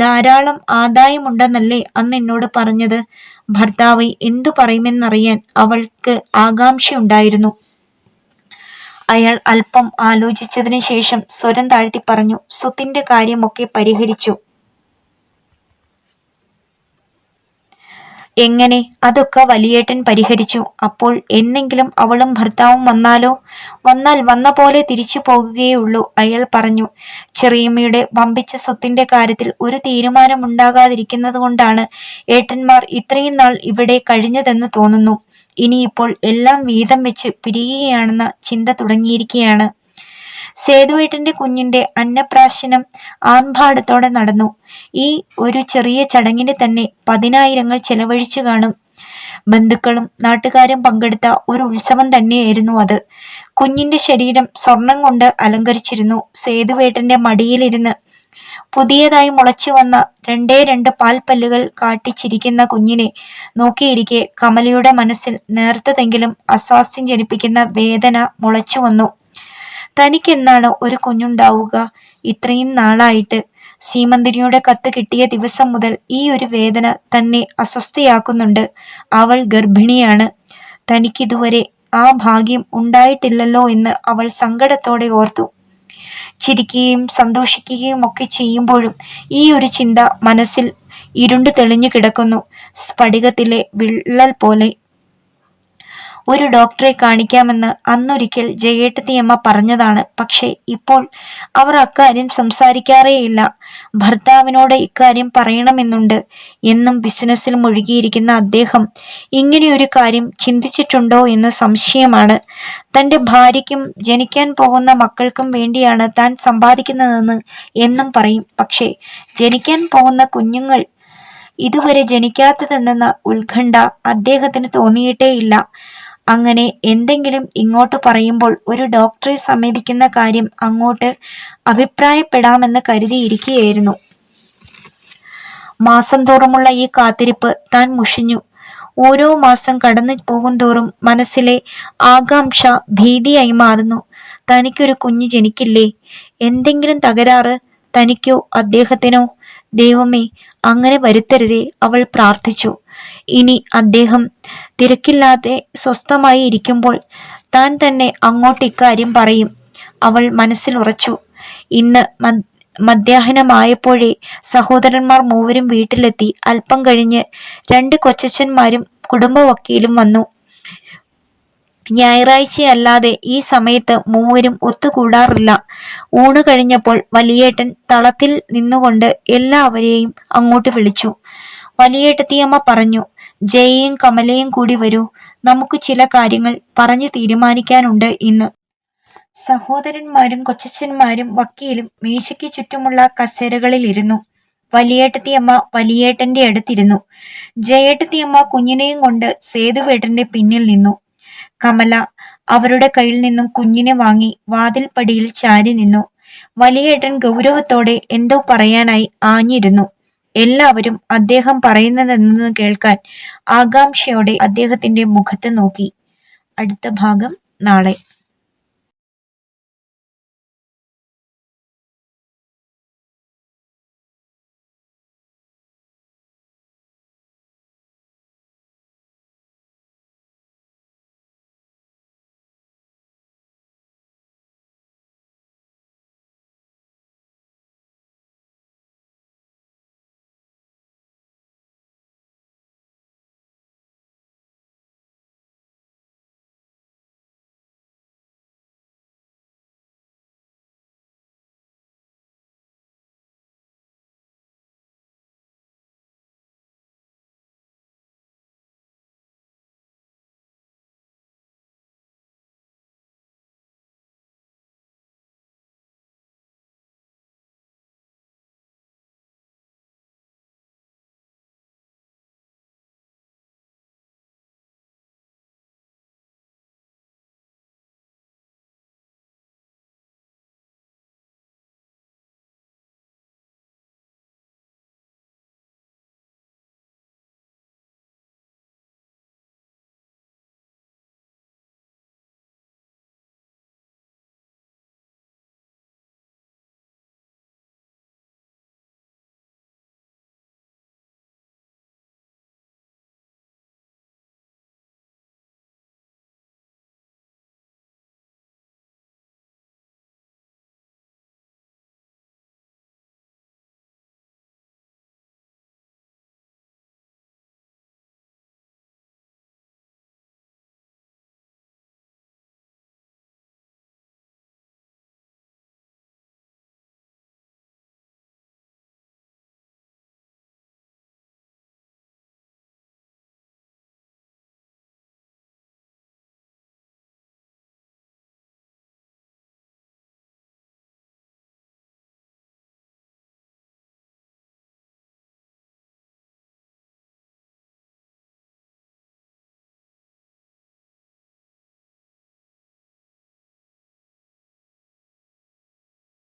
ധാരാളം ആദായമുണ്ടെന്നല്ലേ അന്ന് എന്നോട് പറഞ്ഞത്? ഭർത്താവ് എന്തു പറയുമെന്നറിയാൻ അവൾക്ക് ആകാംക്ഷയുണ്ടായിരുന്നു. അയാൾ അല്പം ആലോചിച്ചതിന് ശേഷം സ്വരം താഴ്ത്തി പറഞ്ഞു. സ്വത്തിന്റെ കാര്യമൊക്കെ പരിഹരിച്ചു. എങ്ങനെ? അതൊക്കെ വലിയേട്ടൻ പരിഹരിച്ചു. അപ്പോൾ എന്നെങ്കിലും അവളും ഭർത്താവും വന്നാൽ വന്ന പോലെ തിരിച്ചു പോകുകയുള്ളൂ. അയാൾ പറഞ്ഞു. ചെറിയമ്മയുടെ വമ്പിച്ച സ്വത്തിന്റെ കാര്യത്തിൽ ഒരു തീരുമാനമുണ്ടാകാതിരിക്കുന്നത് കൊണ്ടാണ് ഏട്ടന്മാർ ഇത്രയും നാൾ ഇവിടെ കഴിഞ്ഞതെന്ന് തോന്നുന്നു. ഇനിയിപ്പോൾ എല്ലാം വീതം വെച്ച് പിരിയുകയാണെന്ന ചിന്ത തുടങ്ങിയിരിക്കുകയാണ്. സേതുവേട്ടന്റെ കുഞ്ഞിന്റെ അന്നപ്രാശനം ആർഭാടത്തോടെ നടന്നു. ഈ ഒരു ചെറിയ ചടങ്ങിന് തന്നെ 10,000 ചെലവഴിച്ചു കാണും. ബന്ധുക്കളും നാട്ടുകാരും പങ്കെടുത്ത ഒരു ഉത്സവം തന്നെയായിരുന്നു അത്. കുഞ്ഞിന്റെ ശരീരം സ്വർണം കൊണ്ട് അലങ്കരിച്ചിരുന്നു. സേതുവേട്ടന്റെ മടിയിലിരുന്ന് പുതിയതായി മുളച്ചു വന്ന 2 പാൽപ്പല്ലുകൾ കാട്ടിച്ചിരിക്കുന്ന കുഞ്ഞിനെ നോക്കിയിരിക്കെ കമലയുടെ മനസ്സിൽ നേർത്തതെങ്കിലും അസ്വാസ്ഥ്യം ജനിപ്പിക്കുന്ന വേദന മുളച്ചു വന്നു. തനിക്കെന്നാണ് ഒരു കുഞ്ഞുണ്ടാവുക? ഇത്രയും നാളായിട്ട് സീമന്തിനിയുടെ കത്ത് കിട്ടിയ ദിവസം മുതൽ ഈ ഒരു വേദന തന്നെ അസ്വസ്ഥയാക്കുന്നുണ്ട്. അവൾ ഗർഭിണിയാണ്. തനിക്കിതുവരെ ആ ഭാഗ്യം ഉണ്ടായിട്ടില്ലല്ലോ എന്ന് അവൾ സങ്കടത്തോടെ ഓർത്തു. ചിരിക്കുകയും സന്തോഷിക്കുകയും ഒക്കെ ചെയ്യുമ്പോഴും ഈ ഒരു ചിന്ത മനസ്സിൽ ഇരുണ്ടു തെളിഞ്ഞു കിടക്കുന്നു, സ്ഫടികത്തിലെ വിള്ളൽ പോലെ. ഒരു ഡോക്ടറെ കാണിക്കാമെന്ന് അന്നൊരിക്കൽ ജയേട്ടത്തിയമ്മ പറഞ്ഞതാണ്. പക്ഷേ ഇപ്പോൾ അവർ അക്കാര്യം സംസാരിക്കാറേയില്ല. ഭർത്താവിനോട് ഇക്കാര്യം പറയണമെന്നുണ്ട്. എന്നും ബിസിനസ്സിൽ മുഴുകിയിരിക്കുന്ന അദ്ദേഹം ഇങ്ങനെയൊരു കാര്യം ചിന്തിച്ചിട്ടുണ്ടോ എന്ന് സംശയമാണ്. തന്റെ ഭാര്യയ്ക്കും ജനിക്കാൻ പോകുന്ന മക്കൾക്കും വേണ്ടിയാണ് താൻ സമ്പാദിക്കുന്നതെന്ന് എന്നും പറയും. പക്ഷേ ജനിക്കാൻ പോകുന്ന കുഞ്ഞുങ്ങൾ ഇതുവരെ ജനിക്കാത്തതെന്ന ഉത്കണ്ഠ അദ്ദേഹത്തിന് തോന്നിയിട്ടേയില്ല. അങ്ങനെ എന്തെങ്കിലും ഇങ്ങോട്ട് പറയുമ്പോൾ ഒരു ഡോക്ടറെ സമീപിക്കുന്ന കാര്യം അങ്ങോട്ട് അഭിപ്രായപ്പെടാമെന്ന് കരുതിയിരിക്കുകയായിരുന്നു. മാസം തോറുമുള്ള ഈ കാത്തിരിപ്പ് താൻ മുഷിഞ്ഞു. ഓരോ മാസം കടന്നു പോകുന്തോറും മനസ്സിലെ ആകാംക്ഷ ഭീതിയായി മാറുന്നു. തനിക്കൊരു കുഞ്ഞ് ജനിക്കില്ലേ? എന്തെങ്കിലും തകരാറ് തനിക്കോ അദ്ദേഹത്തിനോ? ദൈവമേ, അങ്ങനെ വരുത്തരുതേ, അവൾ പ്രാർത്ഥിച്ചു. ഇനി അദ്ദേഹം തിരക്കില്ലാതെ സ്വസ്ഥമായി ഇരിക്കുമ്പോൾ താൻ തന്നെ അങ്ങോട്ട് ഇക്കാര്യം പറയും. അവൾ മനസ്സിൽ ഉറച്ചു. ഇന്ന് മധ്യാഹ്നമായപ്പോഴേ സഹോദരന്മാർ മൂവരും വീട്ടിലെത്തി. അല്പം കഴിഞ്ഞ് 2 കൊച്ചച്ഛന്മാരും കുടുംബ വക്കീലും വന്നു. ഞായറാഴ്ചയല്ലാതെ ഈ സമയത്ത് മൂവരും ഒത്തുകൂടാറില്ല. ഊണ് കഴിഞ്ഞപ്പോൾ വലിയേട്ടൻ തളത്തിൽ നിന്നുകൊണ്ട് എല്ലാവരെയും അങ്ങോട്ട് വിളിച്ചു. വലിയേട്ടത്തിയമ്മ പറഞ്ഞു. ജയയും കമലയും കൂടി വരൂ, നമുക്ക് ചില കാര്യങ്ങൾ പറഞ്ഞു തീരുമാനിക്കാനുണ്ട് ഇന്ന്. സഹോദരന്മാരും കൊച്ചച്ഛന്മാരും വക്കീലും മേശയ്ക്ക് ചുറ്റുമുള്ള കസേരകളിൽ ഇരുന്നു. വലിയേട്ടത്തിയമ്മ വലിയേട്ടന്റെ അടുത്തിരുന്നു. ജയേട്ടത്തിയമ്മ കുഞ്ഞിനെയും കൊണ്ട് സേതുവേട്ടന്റെ പിന്നിൽ നിന്നു. കമല അവരുടെ കയ്യിൽ നിന്നും കുഞ്ഞിനെ വാങ്ങി വാതിൽപ്പടിയിൽ ചാരി നിന്നു. വലിയേട്ടൻ ഗൗരവത്തോടെ എന്തോ പറയാനായി ആഞ്ഞിരുന്നു. എല്ലാവരും അദ്ദേഹം പറയുന്നതെന്ന് കേൾക്കാൻ ആകാംക്ഷയോടെ അദ്ദേഹത്തിന്റെ മുഖത്ത് നോക്കി. അടുത്ത ഭാഗം നാളെ.